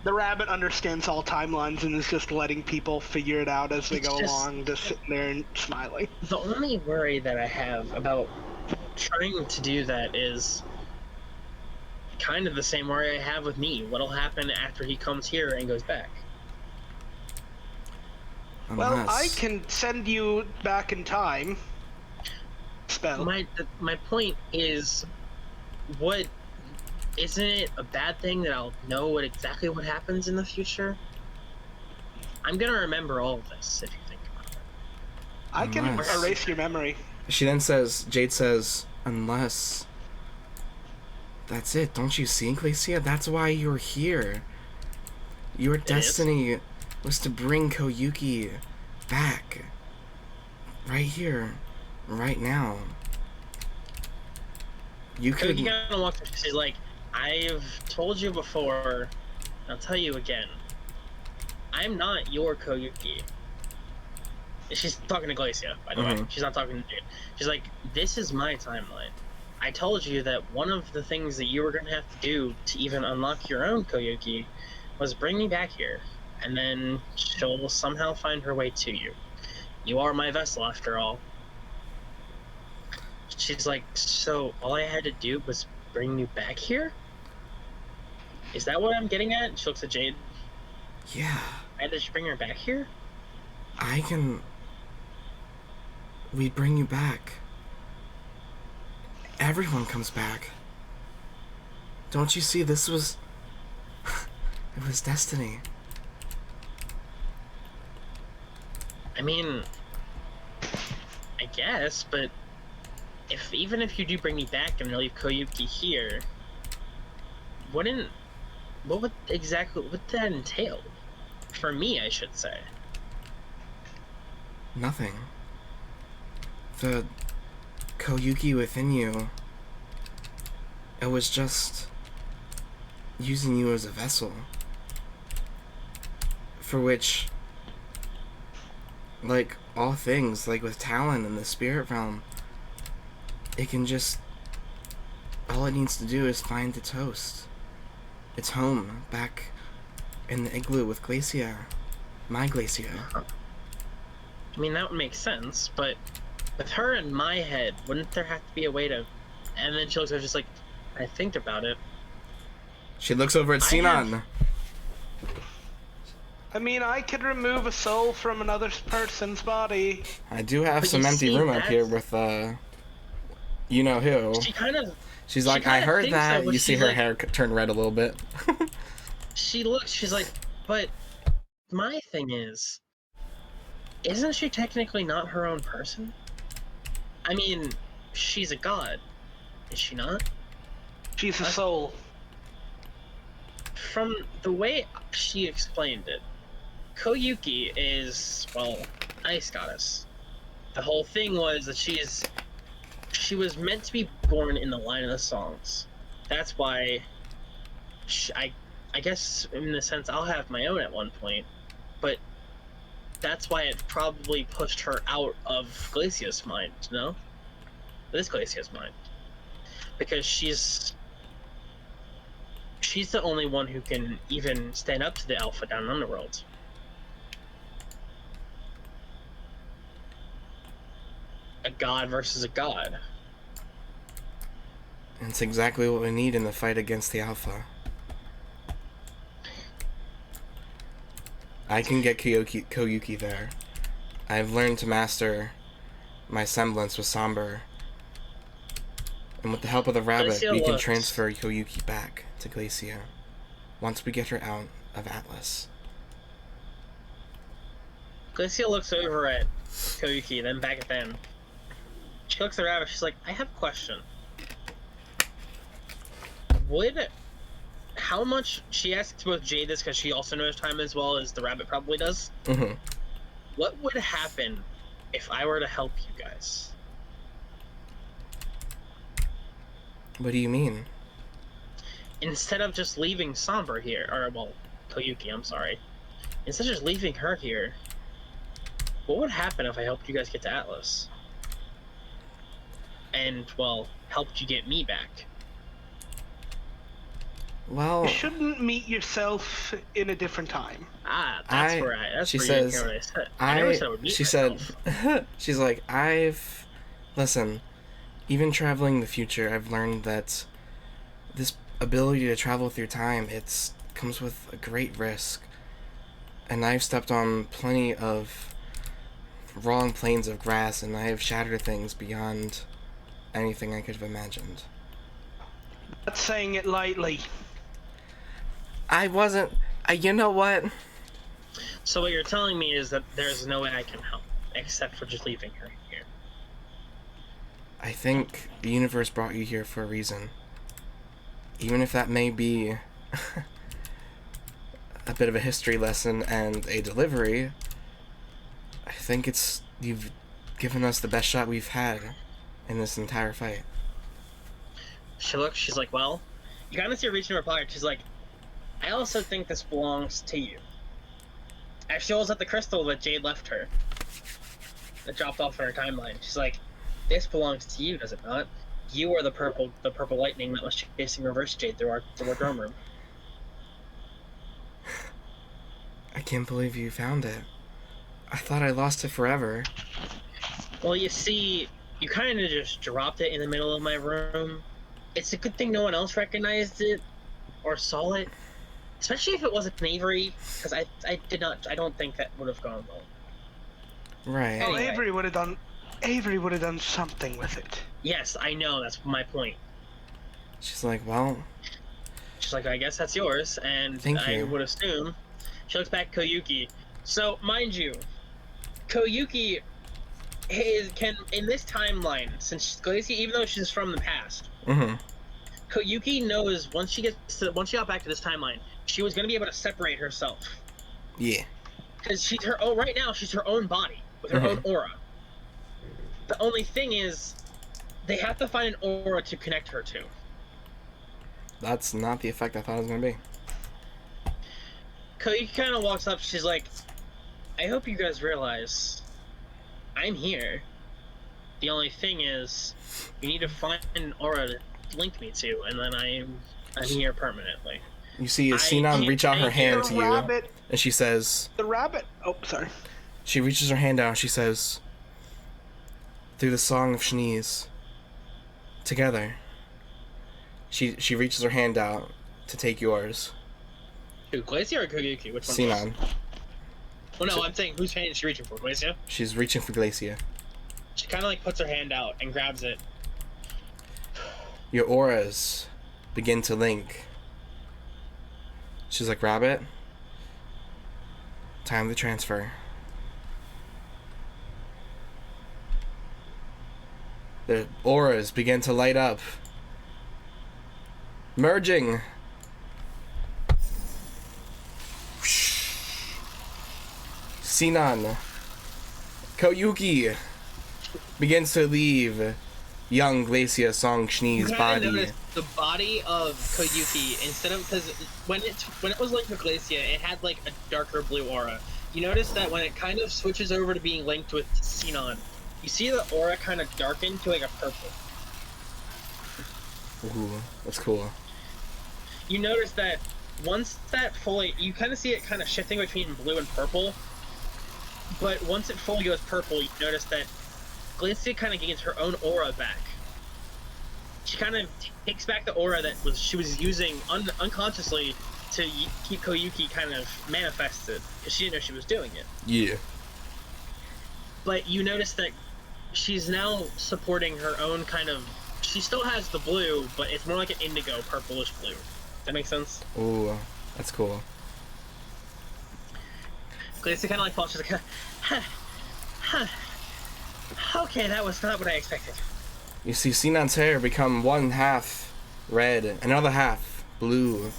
The rabbit understands all timelines and is just letting people figure it out as they go along, just sitting there and smiling. The only worry that I have about trying to do that is kind of the same worry I have with me. What'll happen after he comes here and goes back? Well, I can send you back in time. Spell. My point is, isn't it a bad thing that I'll know exactly what happens in the future? I'm gonna remember all of this if you think about it. I can Unless- erase your memory. She then says, Jade says, unless... That's it, don't you see, Glacia? That's why you're here. Your destiny was to bring Koyuki back. Right here. Right now. You could... You gotta walk. She's like, I've told you before, I'll tell you again. I'm not your Koyuki. She's talking to Glacia, by the way. She's not talking to Jade. She's like, this is my timeline. I told you that one of the things that you were going to have to do to even unlock your own Koyuki was bring me back here. And then she'll somehow find her way to you. You are my vessel, after all. She's like, so all I had to do was bring you back here? Is that what I'm getting at? She looks at Jade. Yeah. I had to bring her back here? I can... We bring you back. Everyone comes back. Don't you see, this was... It was destiny. I mean, I guess, but even if you do bring me back and leave Koyuki here, what would that entail? For me, I should say. Nothing. The Koyuki within you, it was just using you as a vessel. For which, like all things, like with Talon in the spirit realm, it can just, all it needs to do is find its host. Its home, back in the igloo with Glacia. My Glacia. I mean, that would make sense, but with her in my head, wouldn't there have to be a way to... And then she looks over just like, I think about it. She looks over at Sinon. I mean, I could remove a soul from another person's body. I do have But some you empty see, room up here with, you know who. She kind of... She's like, I heard that. So, you see she's her like, hair turn red a little bit. she's like, but my thing is, isn't she technically not her own person? I mean, she's a god, is she not? She's a soul. From the way she explained it, Koyuki is, well, ice goddess. The whole thing was that she was meant to be born in the line of the songs. That's why I guess in the sense I'll have my own at one point, but that's why it probably pushed her out of Glacia's mind, you know? This Glacia's mind. Because she's the only one who can even stand up to the Alpha down in Underworld. A god versus a god. It's exactly what we need in the fight against the Alpha. I can get Koyuki there. I've learned to master my semblance with Somber. And with the help of the rabbit, we can transfer Koyuki back to Glacia once we get her out of Atlas. Glacia looks over at Koyuki, then back at them. She looks at the rabbit, she's like, I have a question. How much, she asks both Jade this because she also knows time as well as the rabbit probably does. Mm-hmm. What would happen if I were to help you guys? What do you mean? Instead of just leaving Somber here, or, well, Koyuki, I'm sorry. Instead of just leaving her here, what would happen if I helped you guys get to Atlas? And, well, helped you get me back? Well, You shouldn't meet yourself in a different time. Ah, that's where she you says, didn't hear what I said. I never said I would meet she myself. said, she's like, listen, even traveling the future, I've learned that this ability to travel through time, comes with a great risk. And I've stepped on plenty of wrong planes of grass, and I have shattered things beyond anything I could have imagined. Not saying it lightly. I wasn't, you know what? So what you're telling me is that there's no way I can help, except for just leaving her here. I think the universe brought you here for a reason. Even if that may be a bit of a history lesson and a delivery, I think you've given us the best shot we've had in this entire fight. She looks, she's like, well, you kind of see her reaching her pocket. She's like, I also think this belongs to you. As she holds up the crystal that Jade left her, that dropped off in her timeline. She's like, this belongs to you, does it not? You are the purple lightning that was chasing Reverse Jade through our dorm room. I can't believe you found it. I thought I lost it forever. Well, you see, you kind of just dropped it in the middle of my room. It's a good thing no one else recognized it or saw it, especially if it wasn't an Avery, because I don't think that would have gone well. Right. Oh, Anyway. Avery would have done something with it. Yes, I know, that's my point. She's like, well, She's like, I guess that's yours, and Thank I you. would assume. She looks back at Koyuki. So, mind you, Koyuki can in this timeline, since Glacia, even though she's from the past, Koyuki knows once she got back to this timeline, she was gonna be able to separate herself. Yeah. Because right now she's her own body with her own aura. The only thing is, they have to find an aura to connect her to. That's not the effect I thought it was gonna be. Koyuki kind of walks up. She's like, "I hope you guys realize, I'm here. The only thing is, you need to find an aura to link me to, and then I'm here permanently." You see Sinan reach out her hand to you, rabbit. and she says, The rabbit. Oh, sorry. she reaches her hand out and she says, through the song of Shneeze, together. She reaches her hand out to take yours. Who, Glacia or Koyuki? Which one? Sinan. Well, no, I'm saying whose hand is she reaching for? Glacia? She's reaching for Glacia. She kind of like puts her hand out and grabs it. Your auras begin to link. She's like, Rabbit, time to transfer. The auras begin to light up, merging. Sinan, Koyuki begins to leave young Glacia Song Shnee's body. The body of Koyuki, instead of, because when it was linked with Glacia, it had like a darker blue aura. You notice that when it kind of switches over to being linked with Sinan, you see the aura kind of darken to like a purple. Ooh, that's cool. You notice that once that fully, you kind of see it kind of shifting between blue and purple. But once it fully goes purple, you notice that Glacia kind of gains her own aura back. She kind of takes back the aura that she was using unconsciously to keep Koyuki kind of manifested, because she didn't know she was doing it. Yeah. But you notice that she's now supporting her own kind of... She still has the blue, but it's more like an indigo, purplish blue. Does that make sense? Ooh, that's cool. Glacia kind of like falls. She's like, okay, that was not what I expected. You see Sinan's hair become one half red, another half blue,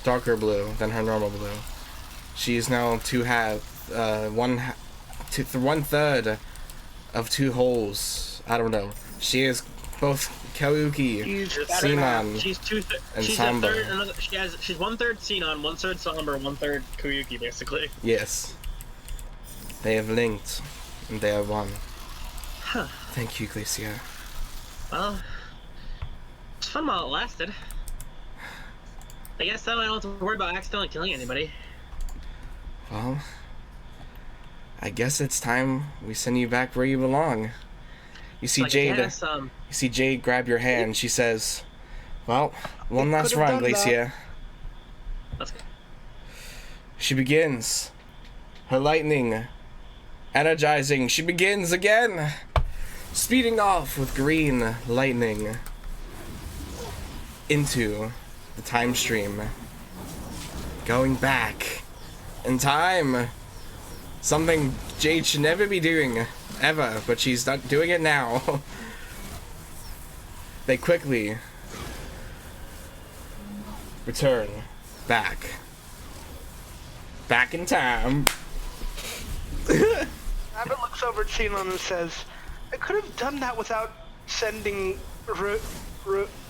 darker blue than her normal blue. She is now one third of two holes. I don't know. She is both Koyuki, Sinan, and Samba. She's 1/3 Sinan, 1/3 Samba, 1/3 Koyuki, basically. Yes. They have linked, and they are one. Huh. Thank you, Glacia. Well, it's fun while it lasted. I guess then I don't have to worry about accidentally killing anybody. Well, I guess it's time we send you back where you belong. You see Jade. You see Jade grab your hand. She says, "Well, one last run, Glacia." Okay. She begins her lightning, energizing. She begins again, speeding off with green lightning into the time stream, going back in time. Something Jade should never be doing, ever, but she's not doing it now. They quickly return back in time. Rabbit looks over at Sinan and says, I could have done that without sending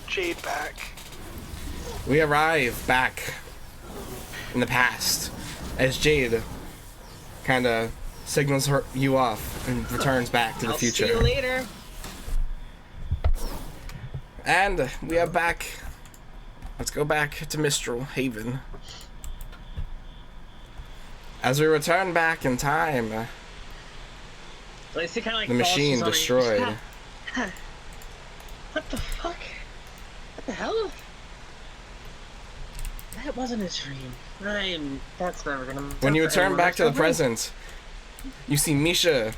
Jade back. We arrive back in the past as Jade kind of signals you off and returns back to the future. See you later. And we are back. Let's go back to Mistral Haven. As we return back in time, The machine destroyed. What the fuck? What the hell? That wasn't a dream. That's never gonna... When you return back to the present, you see Misha,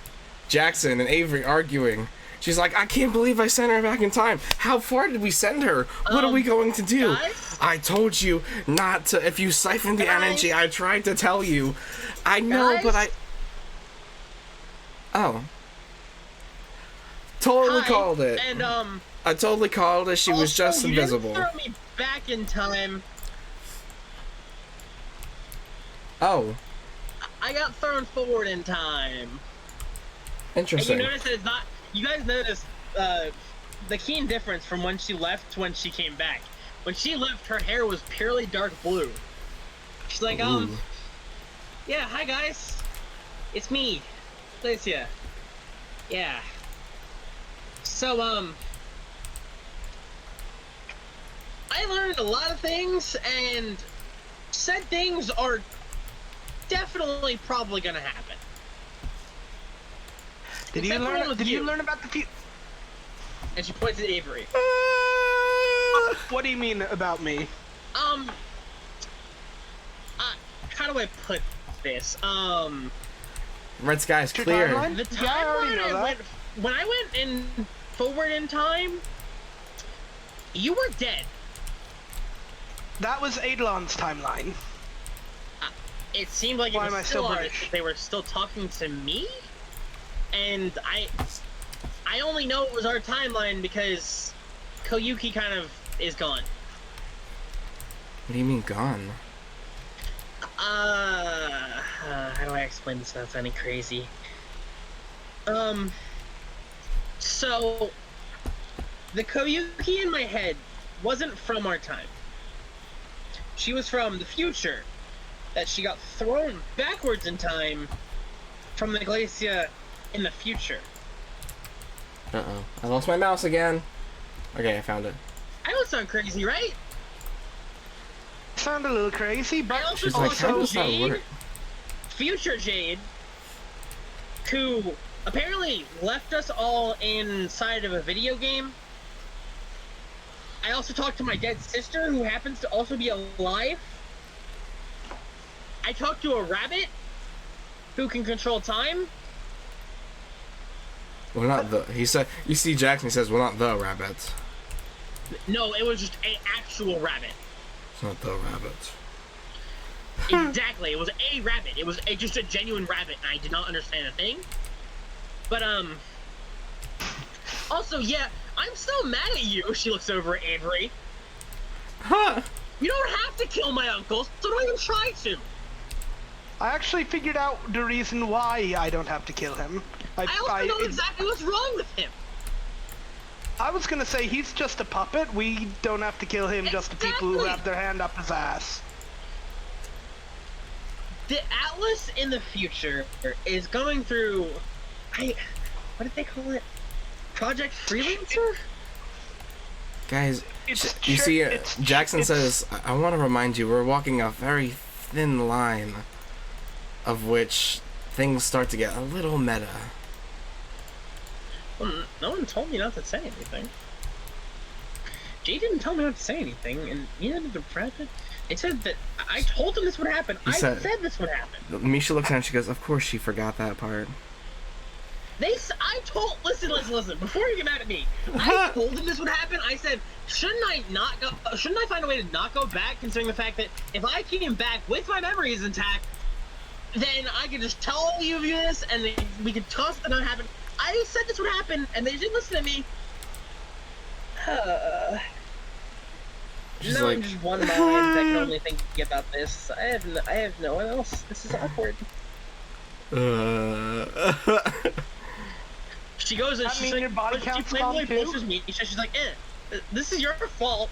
Jackson, and Avery arguing. She's like, I can't believe I sent her back in time. How far did we send her? What are we going to do? Guys? I told you not to. If you siphon the energy, I tried to tell you. I know, Guys? but Oh. Totally Hi, called it. And I totally called it. She was also, just you didn't invisible. throw me back in time. Oh. I got thrown forward in time. And Interesting. you notice that it's not. You guys notice the keen difference from when she left to when she came back. When she left, her hair was purely dark blue. She's like, Ooh. yeah, hi guys, it's me, Alicia. Yeah. So I learned a lot of things, and said things are definitely probably gonna happen. Did you learn about the And she points at Avery. What do you mean about me? How do I put this? Red sky's Your clear. timeline? The Yeah, I already know timeline that. when I went in forward in time, you were dead. That was Eidolon's timeline. It seemed like Why it am I was still still British? they were still talking to me, and I only know it was our timeline because Koyuki kind of is gone. What do you mean gone? How do I explain this without sounding crazy? So the Koyuki in my head wasn't from our time. She was from the future. That she got thrown backwards in time from the glacier in the future. Uh-oh. I lost my mouse again. Okay, I found it. I don't sound crazy, right? Sound a little crazy, but I also She's like, how saw does that Jade, work? future Jade, who apparently left us all inside of a video game. I also talked to my dead sister, who happens to also be alive. I talked to a rabbit who can control time. Well, not the. He said. You see, Jackson says, "Well, not the rabbit." No, it was just an actual rabbit. It's not the rabbit. Exactly, it was a rabbit. It was just a genuine rabbit, and I did not understand a thing. But also, yeah, I'm still mad at you. She looks over at Avery. Huh? You don't have to kill my uncle, so don't even try to. I actually figured out the reason why I don't have to kill him. I also know exactly what's wrong with him. I was gonna say he's just a puppet. We don't have to kill him, just the people who Exactly. have their hand up his ass. The Atlas in the future is going through, what did they call it? Project Freelancer? Guys, It's you see, Jackson it's- says, I want to remind you, we're walking a very thin line of which things start to get a little meta. Well, no one told me not to say anything. Jay didn't tell me not to say anything, and neither did the rabbit. It said that I told them this would happen. I said this would happen. Misha looks at her and she goes, of course she forgot that part. Listen. Before you get mad at me, I told them this would happen. I said, shouldn't I find a way to not go back, considering the fact that if I came back with my memories intact, then I could just tell all of you this, and then we could toss it to not happen. I said this would happen, and they didn't listen to me. She's No, like, I'm just one mind that can only think about this. I have no one else. This is awkward. She goes and That she's mean like, your body she count's playfully gone too? pushes me. She's like, this is your fault.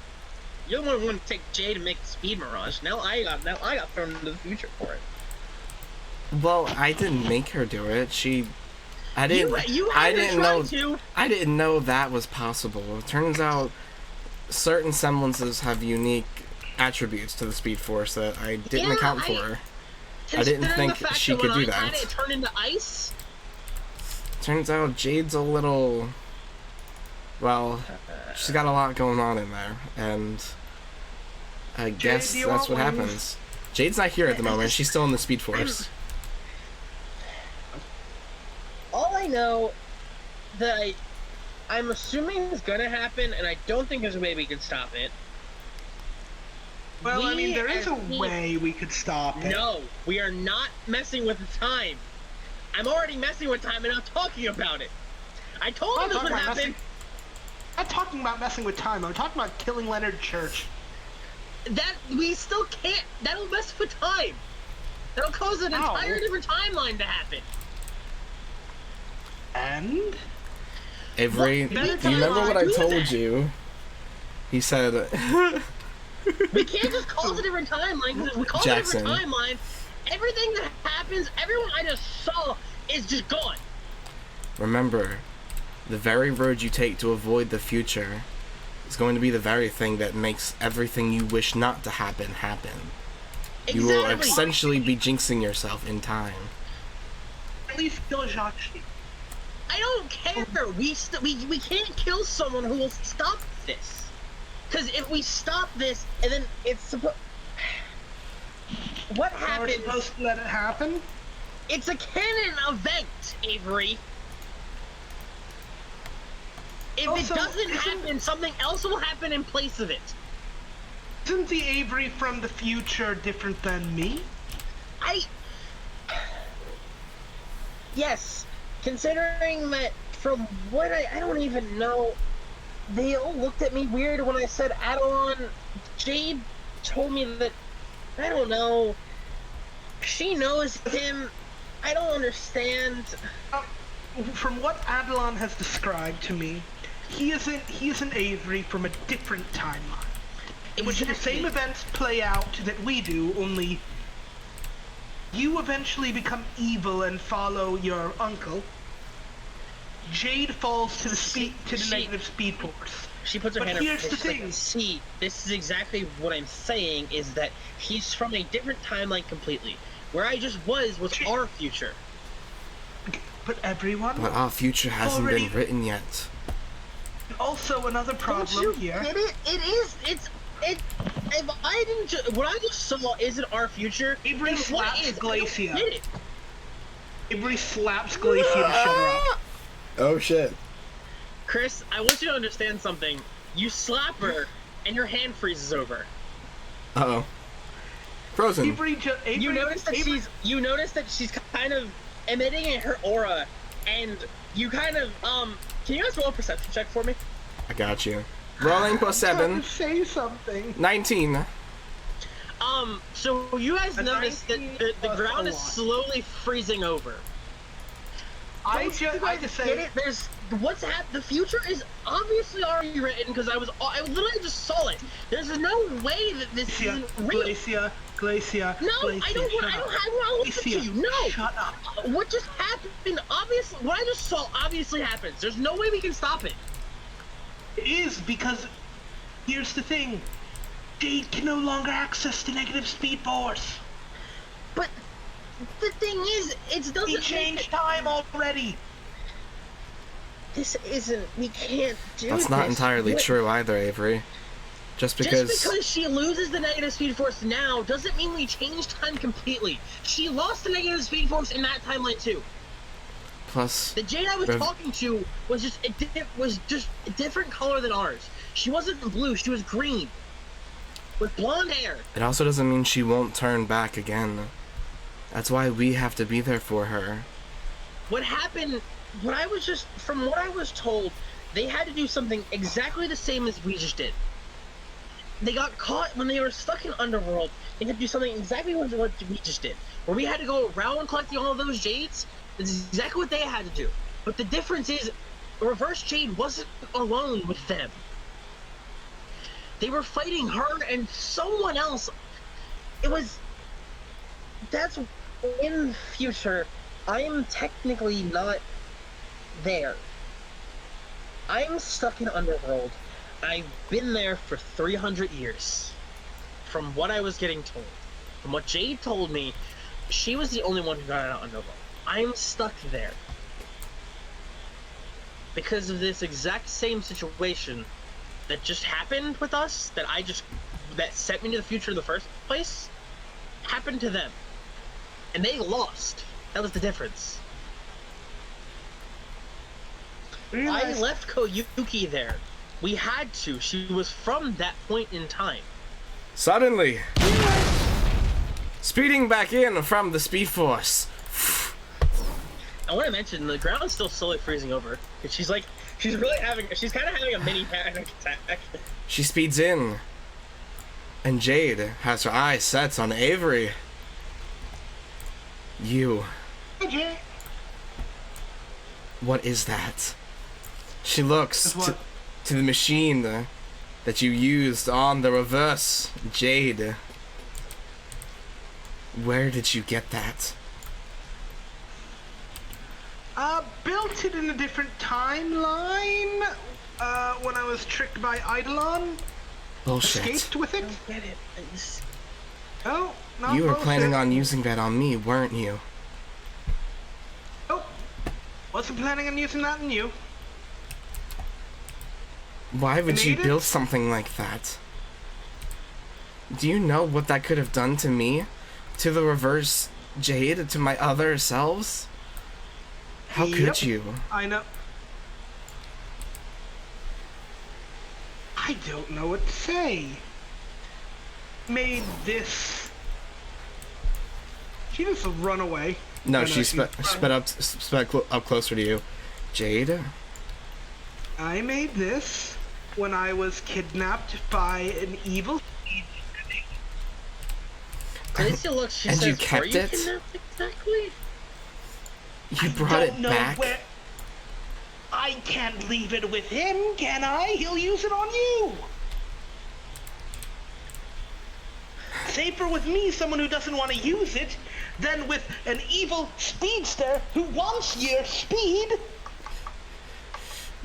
You're the one who wanted to take Jay to make the speed mirage. Now I got thrown into the future for it. well, I didn't make her do it. I didn't know that was possible. It turns out certain semblances have unique attributes to the Speedforce that I didn't account for. I didn't think she could do that. It turned into ice. Turns out Jade's a little... Well, she's got a lot going on in there, and I guess do you that's what want wings? happens. Jade's not here at the moment. She's still in the Speedforce. All I know that I'm assuming is gonna happen, and I don't think there's a way we can stop it. Well, I mean, there is as a team- way we could stop it. No, we are not messing with the time. I'm already messing with time and I'm talking about it. I told him this would happen. I'm not talking about messing with time. I'm talking about killing Leonard Church. That we still can't. That'll mess with time. That'll cause an entire different timeline to happen. And Avery, do you remember what I told you? He said... We can't just cause a different timeline, because if we cause a different timeline, everything that happens, everyone I just saw is just gone. Remember, the very road you take to avoid the future is going to be the very thing that makes everything you wish not to happen, happen. Exactly. You will essentially be jinxing yourself in time. At least kill Jacques. I don't care. We can't kill someone who will stop this. Because if we stop this, and then it's supposed... What happens... We're supposed to let it happen? It's a canon event, Avery. If Also, it doesn't happen, something else will happen in place of it. Isn't the Avery from the future different than me? Yes, considering that from what I don't even know, they all looked at me weird when I said Adelon. Jade told me that, I don't know, she knows him. I don't understand. From what Adelon has described to me, he is an Avery from a different timeline. In which the same events play out that we do, only you eventually become evil and follow your uncle. Jade falls to the negative speed force. She puts her but hand here's up. the thing. See, this is exactly what I'm saying, is that he's from a different timeline completely. Where I just was our future. But everyone... But our future hasn't been written yet. Also, another problem here... If I didn't what I just saw isn't our future, Avery slaps Glacia. It. Avery slaps Glacia to shut her up. Oh shit. Chris, I want you to understand something. You slap her, and your hand freezes over. Uh-oh. Frozen. You notice that she's kind of emitting her aura, and you kind of, can you guys roll a perception check for me? I got you. Rolling plus 7. Say something. 19. So you guys notice that the ground is slowly freezing over. I just say there's the future is obviously already written, because I literally just saw it. There's no way that this isn't real. Glacia. No, Glacia, I don't want to listen to you. No. Shut up. What just happened? Obviously, what I just saw obviously happens. There's no way we can stop it. It is, because here's the thing. Jade can no longer access the negative speed force. But the thing is, it doesn't. He changed time already. This isn't. We can't do this. That's not entirely true either, Avery. Just because she loses the negative speed force now doesn't mean we change time completely. She lost the negative speed force in that timeline too. Plus, the Jade I was talking to was just a different color than ours. She wasn't blue, she was green. With blonde hair. It also doesn't mean she won't turn back again. That's why we have to be there for her. What happened, from what I was told, they had to do something exactly the same as we just did. They got caught when they were stuck in Underworld. They had to do something exactly what we just did. Where we had to go around collecting all of those Jades. That's exactly what they had to do. But the difference is, Reverse Jade wasn't alone with them. They were fighting her and someone else. That's in the future. I am technically not there. I'm stuck in Underworld. I've been there for 300 years. From what I was getting told. From what Jade told me, she was the only one who got out of Underworld. I'm stuck there. Because of this exact same situation that just happened with us, that sent me to the future in the first place, happened to them. And they lost. That was the difference. I left Koyuki there. We had to. She was from that point in time. Suddenly, speeding back in from the Speedforce. I want to mention the ground's still slowly freezing over. She's kind of having a mini panic attack. She speeds in, and Jade has her eyes set on Avery. You. What is that? She looks to the machine that you used on the reverse. Jade. Where did you get that? Built it in a different timeline. When I was tricked by Eidolon. Bullshit. Escaped with it. Get it? No, not You were bullshit. planning on using that on me, weren't you? Nope. Wasn't planning on using that on you. Why would you Made it? build something like that? Do you know what that could have done to me? To the reverse Jade? To my other selves? How could Yep. you? I know. I don't know what to say. Made this. She just run away. No, I she know, sped up closer to you. Jade? I made this when I was kidnapped by an evil. Alicia looks. She And says, you kept "Are you it? kidnapped exactly?" You brought it Don't know back? where. I can't leave it with him, can I? He'll use it on you. Safer with me, someone who doesn't want to use it, than with an evil speedster who wants your speed.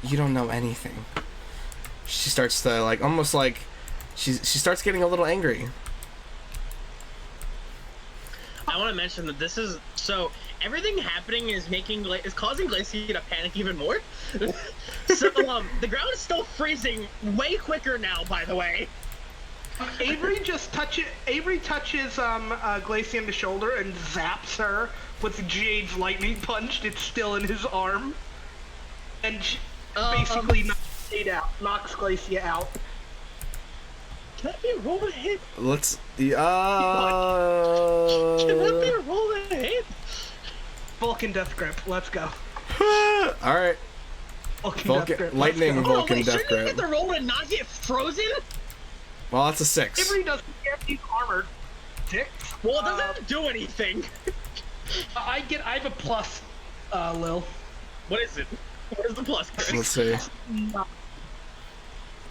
You don't know anything. She starts to almost like she starts getting a little angry. I want to mention that this is so everything happening is causing Glacia to panic even more. So the ground is still freezing way quicker now. By the way, Avery touches Glacia in the shoulder and zaps her with Jade's lightning punch. It's still in his arm, and basically knocks Glacia out. can that be a roll to hit? Let's Can that be a roll to hit? Vulcan Death Grip. Let's go. All right. Vulcan Death Grip. Lightning Let's go. Vulcan wait, Death shouldn't you Grip. get the roll to not get frozen? Well, that's a 6. Avery doesn't care. He's armored. 6. Well, it doesn't do anything. I have a plus, Lil. What is it? What is the plus, Chris? Let's see.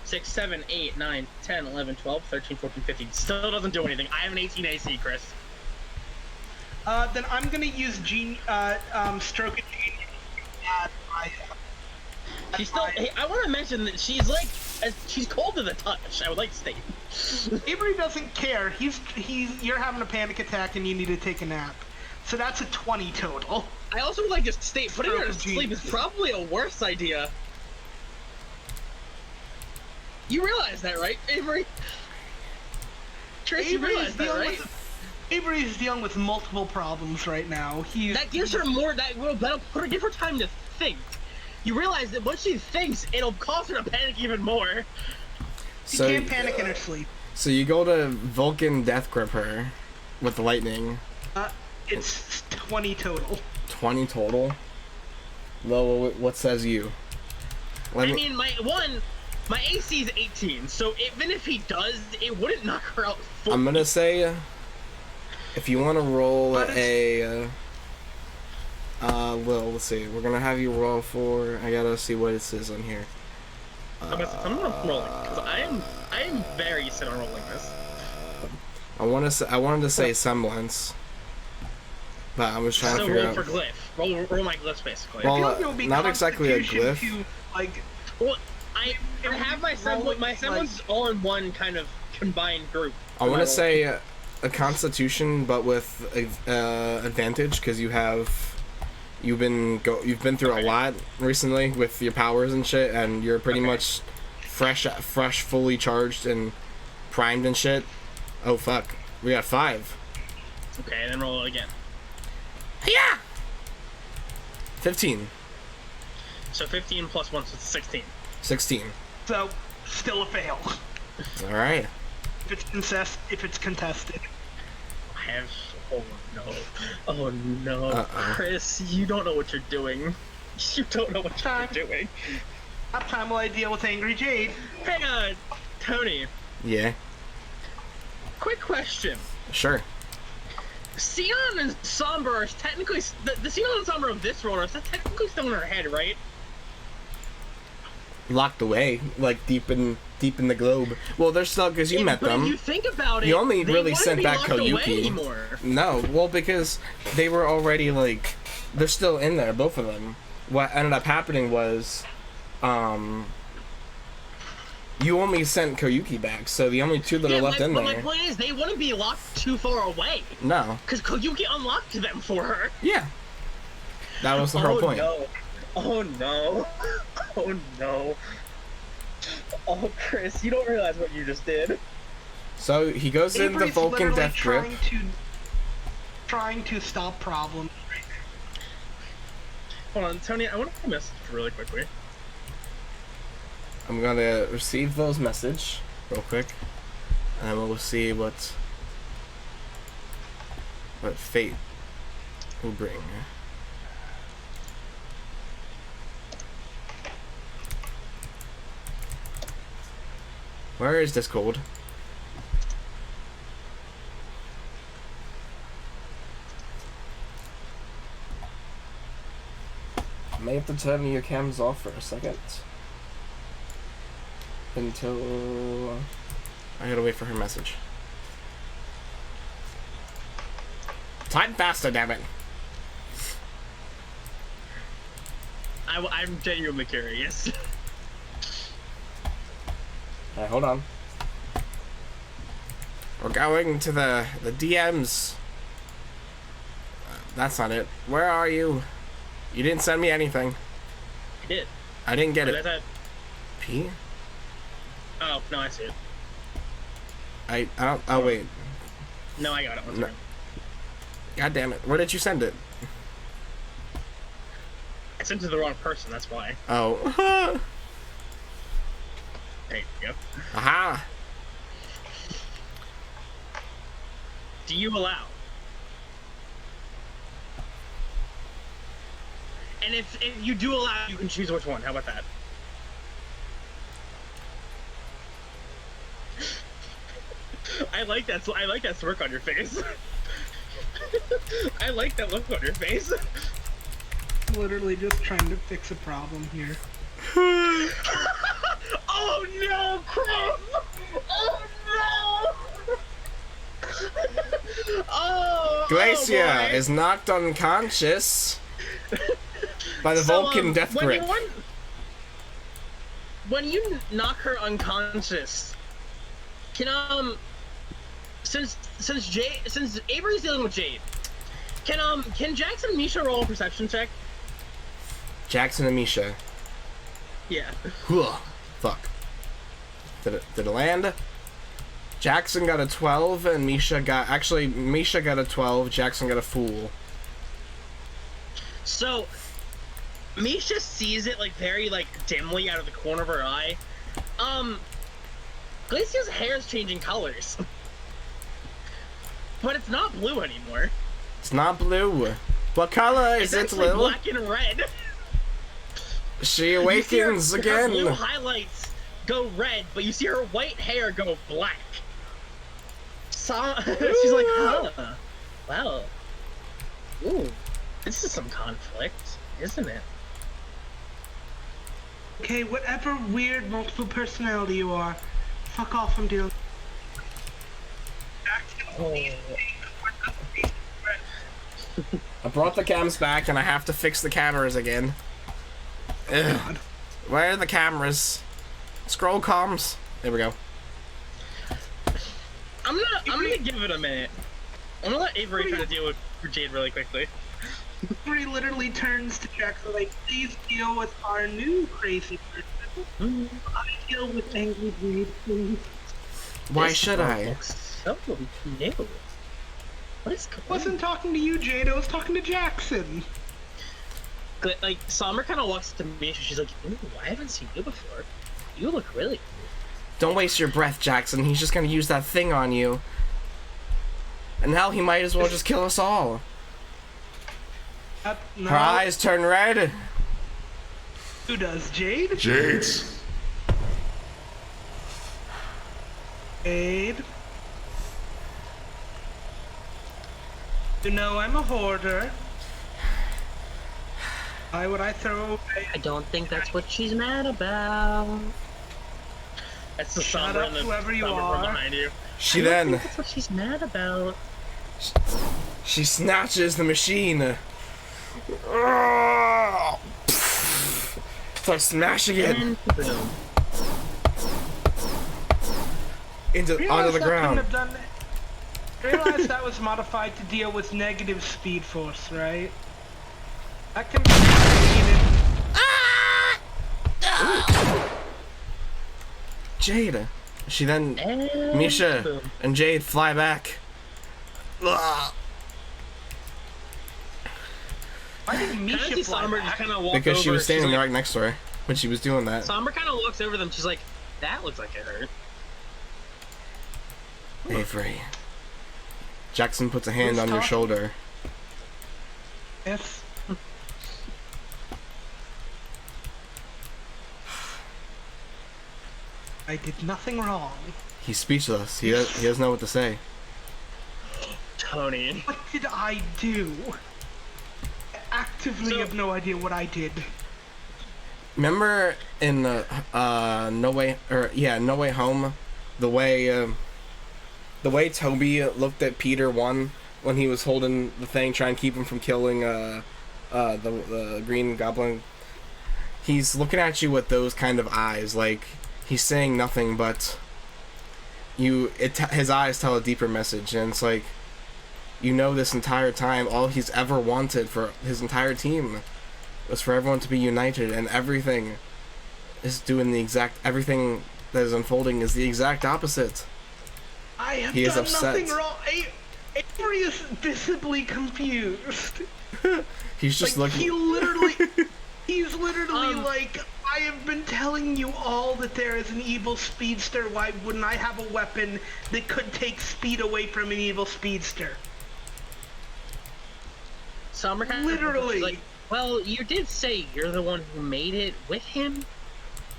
6, 7, 8, 9, 10, 11, 12, 13, 14, 15. Still doesn't do anything. I have an 18 AC, Chris. Then I'm gonna use Stroke of Genius. She's still. Hey, I want to mention that she's she's cold to the touch. I would like to state. Avery doesn't care. You're having a panic attack and you need to take a nap. So that's a 20 total. I also would like to state putting her to Stroke of sleep is genius. probably a worse idea. You realize that, right, Avery? Trace, you realize that, right? Avery's dealing with multiple problems right now. That gives her more. That'll give her time to think. You realize that once she thinks, it'll cause her to panic even more. She So can't panic in her sleep. So you go to Vulcan Death Grip her with the lightning. It's 20 total. 20 total. Well, what says you? I mean, my AC is 18, so even if he does, it wouldn't knock her out fully. I'm gonna say, if you want to roll well, let's see. We're gonna have you roll for. I gotta see what it says on here. I'm gonna roll it because I am very set on rolling this. I wanted to say semblance, but I was trying to So figure roll out. for glyph. Roll my glyphs basically. Well, I feel like it would be not exactly a Constitution glyph. To, like, Well, I have my semblance all in one kind of combined group. I want to say a Constitution, but with advantage because you've been through a lot recently with your powers and shit, and you're pretty much fresh, fully charged and primed and shit. Oh fuck, we got 5. Okay, and then roll it again. Yeah. 15. So 15 plus 1, so it's 16. 16. so, still a fail. All right. If it's contested. I have Oh no. Oh no. Chris, you don't know what you're doing. You don't know what you're doing. That time will I deal with Angry Jade. Hey, Tony, Yeah. quick question. Sure. Xenon and Sombra are technically... The Xenon and Sombra of this roller is technically still in her head, right? Locked away, like deep in the globe. Well, they're still, because you met but them. If you think about it, You only they really wouldn't sent be back locked away Koyuki. anymore. No, well, because they were already, like, they're still in there, both of them. What ended up happening was, you only sent Koyuki back, so the only two that are left in there. My point is, they wouldn't be locked too far away. No. Because Koyuki unlocked them for her. Yeah. That was the whole point. No. Oh no. Oh no. Oh, Chris, you don't realize what you just did. So he goes in the Avery's Vulcan literally Death Grip. Trying to stop problems. Hold on, Tony, I want to message really quickly. I'm gonna receive those message real quick, and we'll see what fate will bring. Where is Discord? I may have to turn your cams off for a second. Until I gotta wait for her message. Time faster, damn it! I'm genuinely curious. Alright, hold on. We're going to the DMs. That's not it. Where are you? You didn't send me anything. I did. I didn't get Is it. that... P? Oh, no, I see it. I don't. Oh wait. No, I got it. No. God damn it! Where did you send it? I sent it to the wrong person, that's why. Oh. There you go. Aha! Do you allow? And if you do allow, you can choose which one. How about that? I like that. I like that smirk on your face. I like that look on your face. Literally just trying to fix a problem here. Oh no, Chris! Oh no! Oh! Glacia is knocked unconscious by the Vulcan Death Grip. When you knock her unconscious, can since Avery's dealing with Jade, can Jackson and Misha roll a perception check? Jackson and Misha. Yeah. Fuck. Did it land? Jackson got a 12 and Misha got a 12, Jackson got a fool. So Misha sees it like very dimly out of the corner of her eye. Glacia's hair is changing colors. But it's not blue anymore. It's not blue. What color is it, actually Lil? black and red. She awakens again. Her blue highlights go red, but you see her white hair go black. She's like, huh. Wow. Ooh. This is some conflict, isn't it? Okay, whatever weird multiple personality you are, fuck off from dealing. Oh. I brought the cams back and I have to fix the cameras again. Ugh. Where are the cameras? Scroll comms. There we go. I'm gonna give it a minute. I'm gonna let Avery try to deal with Jade really quickly. Avery literally turns to Jackson like, please deal with our new crazy person. I deal with Angry Jade, please. Why should I? So new. What is going on? I wasn't talking to you, Jade, I was talking to Jackson. Like, Summer kind of walks to me and she's like, ooh, I haven't seen you before. You look really cool. Don't waste your breath, Jackson. He's just gonna use that thing on you. And now he might as well just kill us all. No. Her eyes turn red. Who does, Jade? Jade's. Jade. You know I'm a hoarder. Why would I throw away? I don't think that's what she's mad about. That's the Shut somber up, in the whoever you somber from are. behind you. She I don't then think that's what she's mad about. she snatches the machine. Starts smashing it And boom. onto the ground. Realize that was modified to deal with negative speed force, right? That can be created. Jade. She then And Misha boom. and Jade fly back. Why did Kinda Misha see fly Somber just back? kind of walk Because over. she was standing she's there like, right next to her when she was doing that. Somber kind of walks over them. She's like, "That looks like it hurt." Avery. Jackson puts a hand Who's on your talking? shoulder. Yes. I did nothing wrong. He's speechless. He doesn't know what to say. Tony. What did I do? I actively So- have no idea what I did. Remember in No Way Home, the way Toby looked at Peter 1 when he was holding the thing, trying to keep him from killing the Green Goblin. He's looking at you with those kind of eyes, like he's saying nothing, but his eyes tell a deeper message, and it's like, you know, this entire time, all he's ever wanted for his entire team was for everyone to be united, and everything everything that is unfolding is the exact opposite. I have He is done upset. nothing wrong. Avery is visibly confused. He's just Like, looking. he's literally like, I have been telling you all that there is an evil speedster. Why wouldn't I have a weapon that could take speed away from an evil speedster? Somber kind Literally. of like, well, you did say you're the one who made it with him.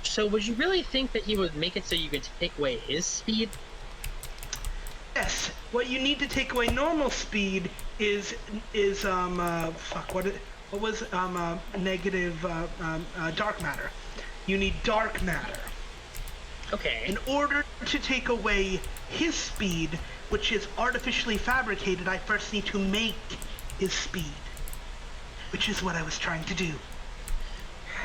So would you really think that he would make it so you could take away his speed? Yes. What you need to take away normal speed is negative dark matter. You need dark matter. Okay. In order to take away his speed, which is artificially fabricated, I first need to make his speed. Which is what I was trying to do.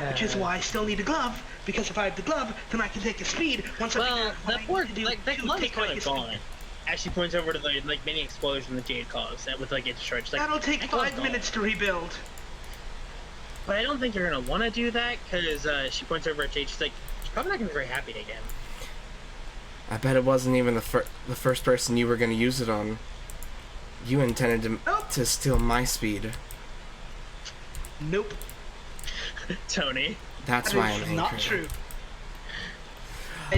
Which is why I still need a glove, because if I have the glove, then I can take his speed once I figure Well, out what that I need board, to do like, that to glove is take away kind of his gone. speed. As she points over to the mini explosion that Jade caused, that with like it's charged. Like, That'll take that glove's 5 gone. minutes to rebuild. But I don't think you're gonna want to do that because she points over at Jade. She's like, she's probably not gonna be very happy again. I bet it wasn't even the first person you were going to use it on. You intended to steal my speed. Nope. Tony. That's That why is I'm angry. not true.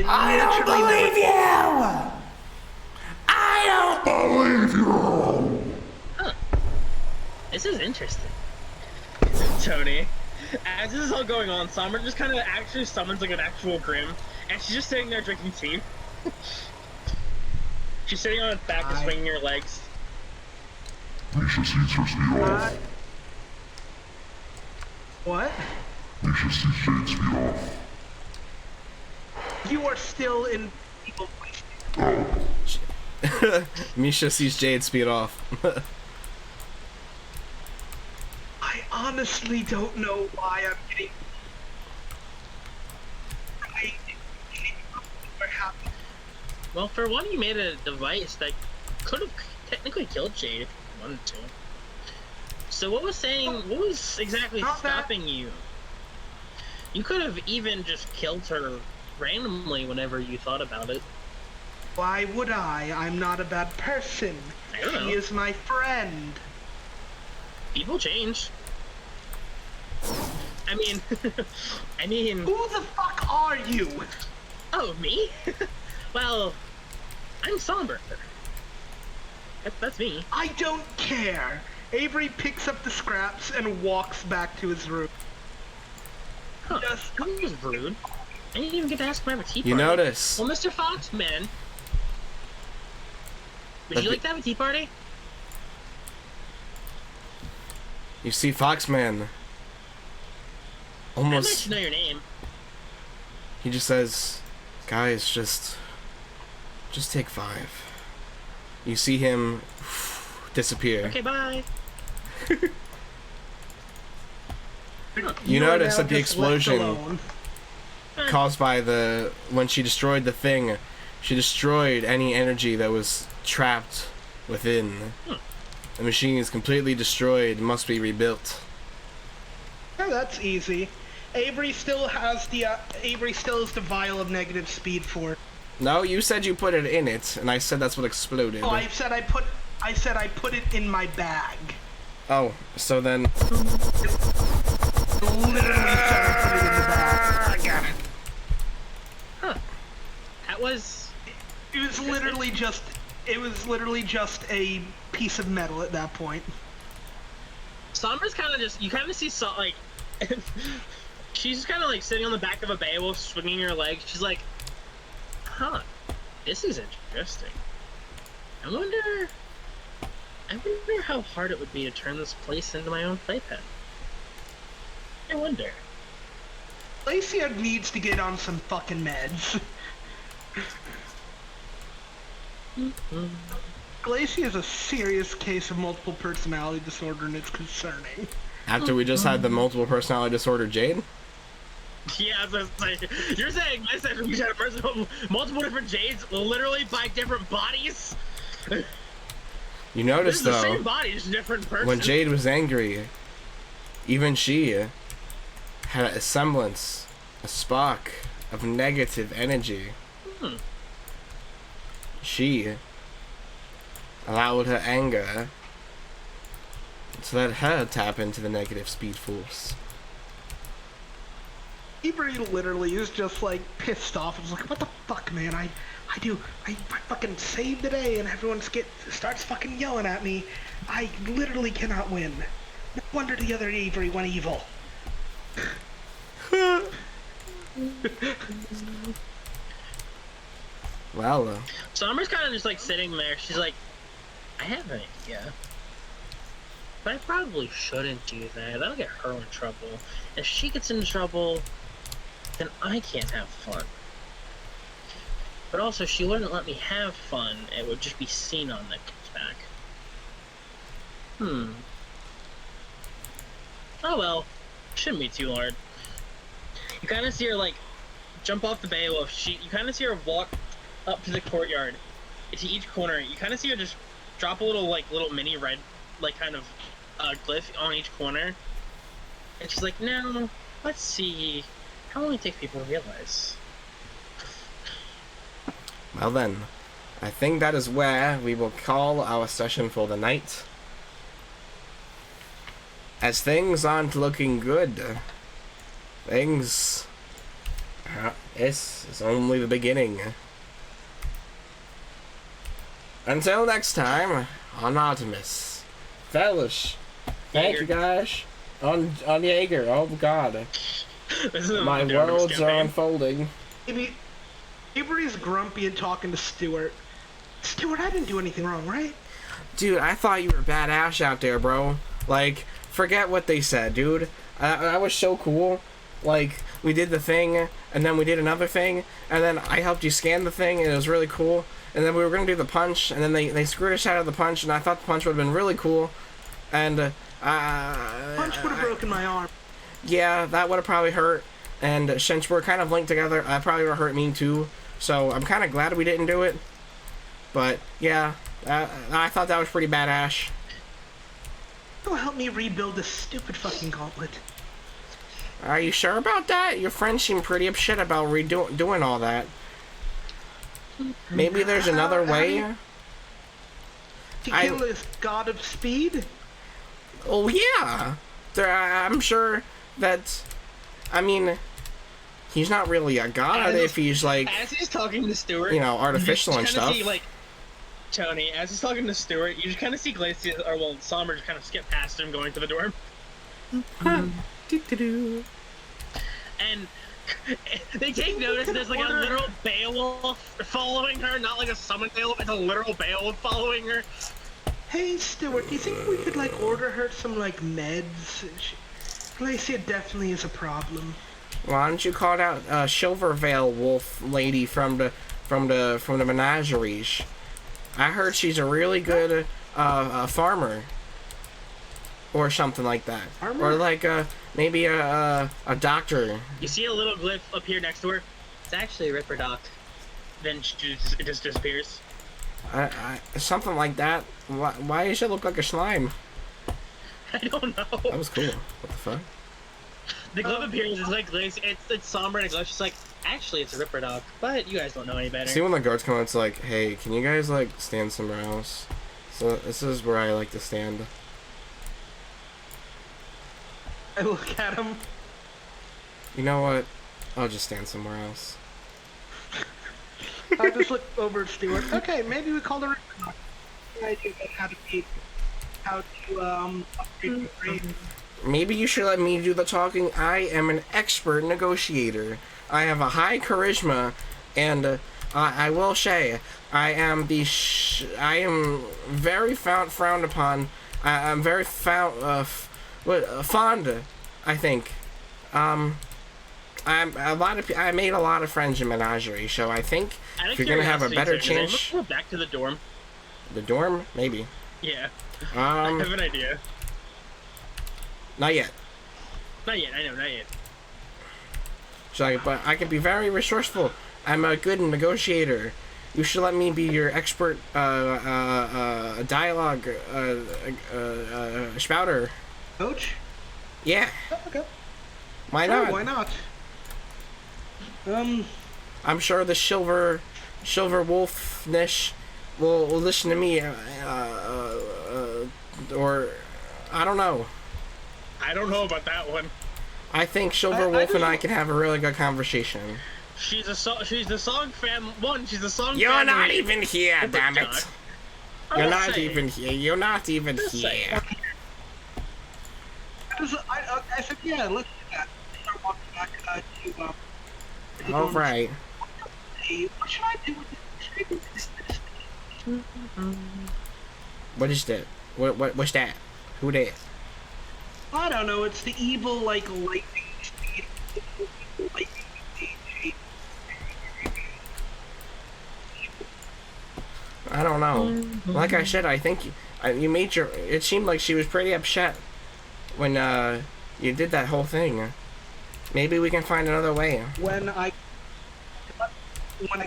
I don't believe you! I don't Believe you! This is interesting. Tony. As this is all going on, Somber just kind of actually summons like an actual Grim, and she's just sitting there drinking tea. She's sitting on her back and swinging her legs. Misha sees her speed off. What? Misha sees Jade's speed off. You are still in evil. Misha sees Jade speed off. I honestly don't know why I'm getting. We're happy. Well, for one, you made a device that could have technically killed Jade if you wanted to. So what was exactly Not bad. stopping you? You could have even just killed her randomly whenever you thought about it. Why would I? I'm not a bad person. I don't know. She is my friend. People change. I mean, Who the fuck are you? oh, me? Well, I'm Somber. That's me. I don't care. Avery picks up the scraps and walks back to his room. Huh. Just- That was rude. I didn't even get to ask him to have a tea party. You notice. Well, Mr. Foxman. Would you like to have a tea party? You see Foxman. I might Almost. know your name. He just says, guys, just take 5. You see him disappear. Okay, bye. You are notice now that the just left explosion alone. caused by when she destroyed the thing, she destroyed any energy that was trapped within. The machine is completely destroyed, must be rebuilt. Yeah, that's easy. Avery still has the vial of negative speed for. No, you said you put it in it, and I said that's what exploded. Oh, I said I put it in my bag. Oh, so then. Literally said I put it in the bag. I got it. That was... It was literally just a piece of metal at that point. Sombra's kind of just... You kind of see, like... she's just kind of like sitting on the back of a Beowulf, swinging her legs. She's like, huh, this is interesting. I wonder how hard it would be to turn this place into my own playpen. I wonder. Glacia needs to get on some fucking meds. Glacia is a serious case of multiple personality disorder, and it's concerning. After we just had the multiple personality disorder Jade? Yeah, so like, you're saying listen, we had a person with multiple different Jades, literally by different bodies? You notice This is the though, same body, just different person. when Jade was angry, even she had a semblance, a spark of negative energy. She allowed her anger to let her tap into the negative speed force. Avery literally is just like pissed off. It's like, what the fuck, man? I fucking saved the day, and everyone starts fucking yelling at me. I literally cannot win. No wonder the other Avery went evil. Well, Sombra's kind of just like sitting there. She's like, I have an idea. But I probably shouldn't do that. That'll get her in trouble. If she gets in trouble, then I can't have fun. But also, she wouldn't let me have fun. It would just be seen on that comes back. Oh well. Shouldn't be too hard. You kind of see her, like, jump off the Beowulf. You kind of see her walk up to the courtyard. To each corner. You kind of see her just drop a little mini red, like, kind of glyph on each corner. And she's like, now, let's see how long it takes people to realize. well then, I think that is where we will call our session for the night. As things aren't looking good, this is only the beginning. Until next time, on Artemis. Fellas, thank you guys. On Jaeger, oh god. This is My worlds are unfolding. Avery's grumpy and talking to Stuart. Stuart, I didn't do anything wrong, right? Dude, I thought you were badass out there, bro. Like, forget what they said, dude. That was so cool. Like, we did the thing, and then we did another thing, and then I helped you scan the thing, and it was really cool. And then we were gonna do the punch, and then they screwed us out of the punch, and I thought the punch would have been really cool. And, Punch would have broken my arm. yeah, that would have probably hurt. And since we're kind of linked together, that probably would have hurt me too. So I'm kind of glad we didn't do it. But, yeah, I thought that was pretty badass. It'll help me rebuild this stupid fucking gauntlet. Are you sure about that? Your friends seem pretty upset about doing all that. Maybe there's another way? To kill this god of speed? Oh, yeah. I'm sure that... I mean, he's not really a god if he's, like, As he's talking to Stuart, you know, artificial and you kinda stuff. see, like, Tony, as he's talking to Stuart, you just kind of see Glacia, or well, Somber just kind of skip past him going to the dorm. And they take notice there's like a literal Beowulf following her, not like a summon Beowulf, it's a literal Beowulf following her. Hey, Stuart, do you think we could, like, order her some, like, meds? Glacia definitely is a problem. Why don't you call out Silverveil Wolf lady from the menageries? I heard she's a really good farmer, or something like that, Farmer? or like maybe a doctor. You see a little glyph up here next to her? It's actually a Ripper Doc. Then it just disappears. Something like that. Why does it look like a slime? I don't know. That was cool. What the fuck? The glyph appears, it's like Glacia, it's somber and it's just like, actually it's a Ripper Doc, but you guys don't know any better. See when the guards come out, it's like, hey, can you guys like stand somewhere else? So this is where I like to stand. I look at him. You know what? I'll just stand somewhere else. I just look over at Stuart. Okay, maybe we call her idea about how to upgrade the brain. Maybe you should let me do the talking. I am an expert negotiator. I have a high charisma, and I will say I am I am very frowned upon. I'm very fond. I think. I made a lot of friends in Menagerie, so I think if you're gonna have a better chance. Go back to the dorm. The dorm, maybe. Yeah. I have an idea. Not yet. Not yet. I know. Not yet. So, but I can be very resourceful. I'm a good negotiator. You should let me be your expert dialogue spouter. Coach? Yeah. Oh, okay. Why Sure, not? why not? I'm sure the silver wolfness will listen to me. Or I don't know. I don't know about that one. I think Silver Wolf and I can have a really good conversation. She's the song fan. She's the song. You're fan not even here, damn it! You're not saying. even here. You're not even Just saying. here. I said, yeah, let's do that. Start walking back to the All dorms. right. Hey, what should I do with this? What is that? What's that? Who that? I don't know. It's the evil, like, lightning speed. I don't know. Like I said, I think you made your. It seemed like she was pretty upset when you did that whole thing. Maybe we can find another way. When I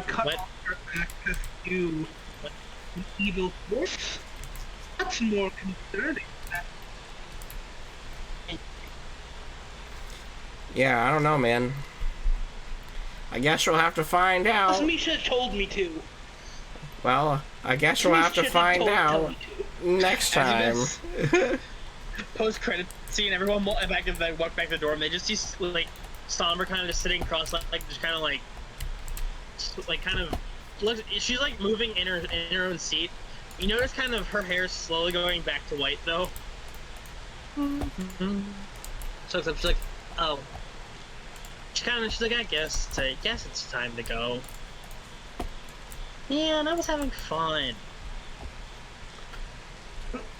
cut What? off her access to the evil force, that's more concerning. Yeah, I don't know, man. I guess we'll have to find out. Misha told me to. Well, I guess we'll have to find out next time. Post credit scene, everyone walk back to the dorm. They just see like Somber kind of just sitting cross-legged, like just kind of like kind of looks. She's like moving in her own seat. You notice kind of her hair slowly going back to white though. So she's like, oh. She's like, I guess it's time to go. Yeah, and I was having fun.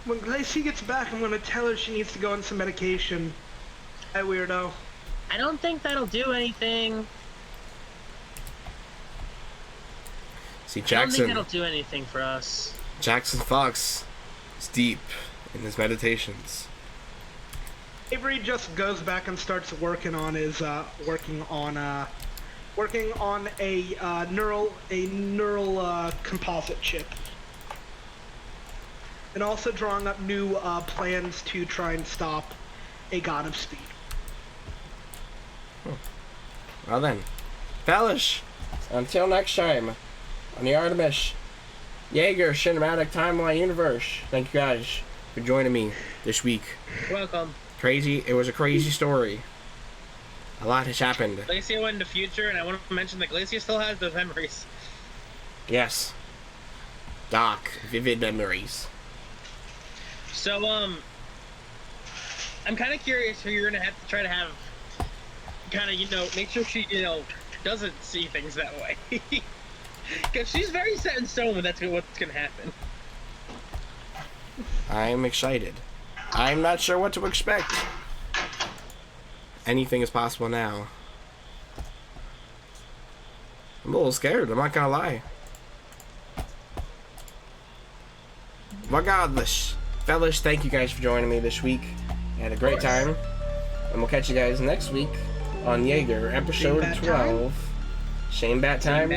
When Glacia gets back, I'm gonna tell her she needs to go on some medication. That weirdo. I don't think that'll do anything. See, I don't think Jackson. that'll do anything for us. Jackson Fox is deep in his meditations. Avery just goes back and starts working on his working on a neural composite chip, and also drawing up new plans to try and stop a god of speed. Well then, fellas, until next time on the Artemis Jaeger Cinematic Timeline Universe. Thank you guys for joining me this week. Welcome. Crazy. It was a crazy story. A lot has happened. Glacia went into future, and I want to mention that Glacia still has those memories. Yes. Doc, vivid memories. So, I'm kind of curious who you're gonna have to try to have, kind of, you know, make sure she, you know, doesn't see things that way. Because she's very set in stone when that's what's gonna happen. I'm excited. I'm not sure what to expect. Anything is possible now. I'm a little scared, I'm not gonna lie. Regardless, fellas, thank you guys for joining me this week. I had a great time. And we'll catch you guys next week on Jaeger, episode 12. Shane Bat time.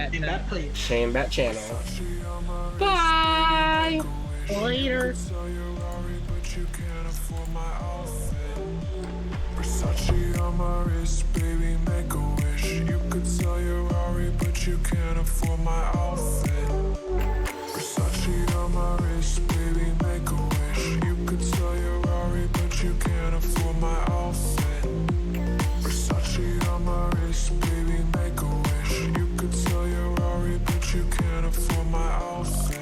Shane Bat channel. Bye! Later. Versace on my wrist, baby, make a wish. You could sell your Rari, but you can't afford my outfit. Versace on my wrist, baby, make a wish. You could sell your Rari, but you can't afford my outfit. Versace on my wrist, baby, make a wish. You could sell your Rari, but you can't afford my outfit.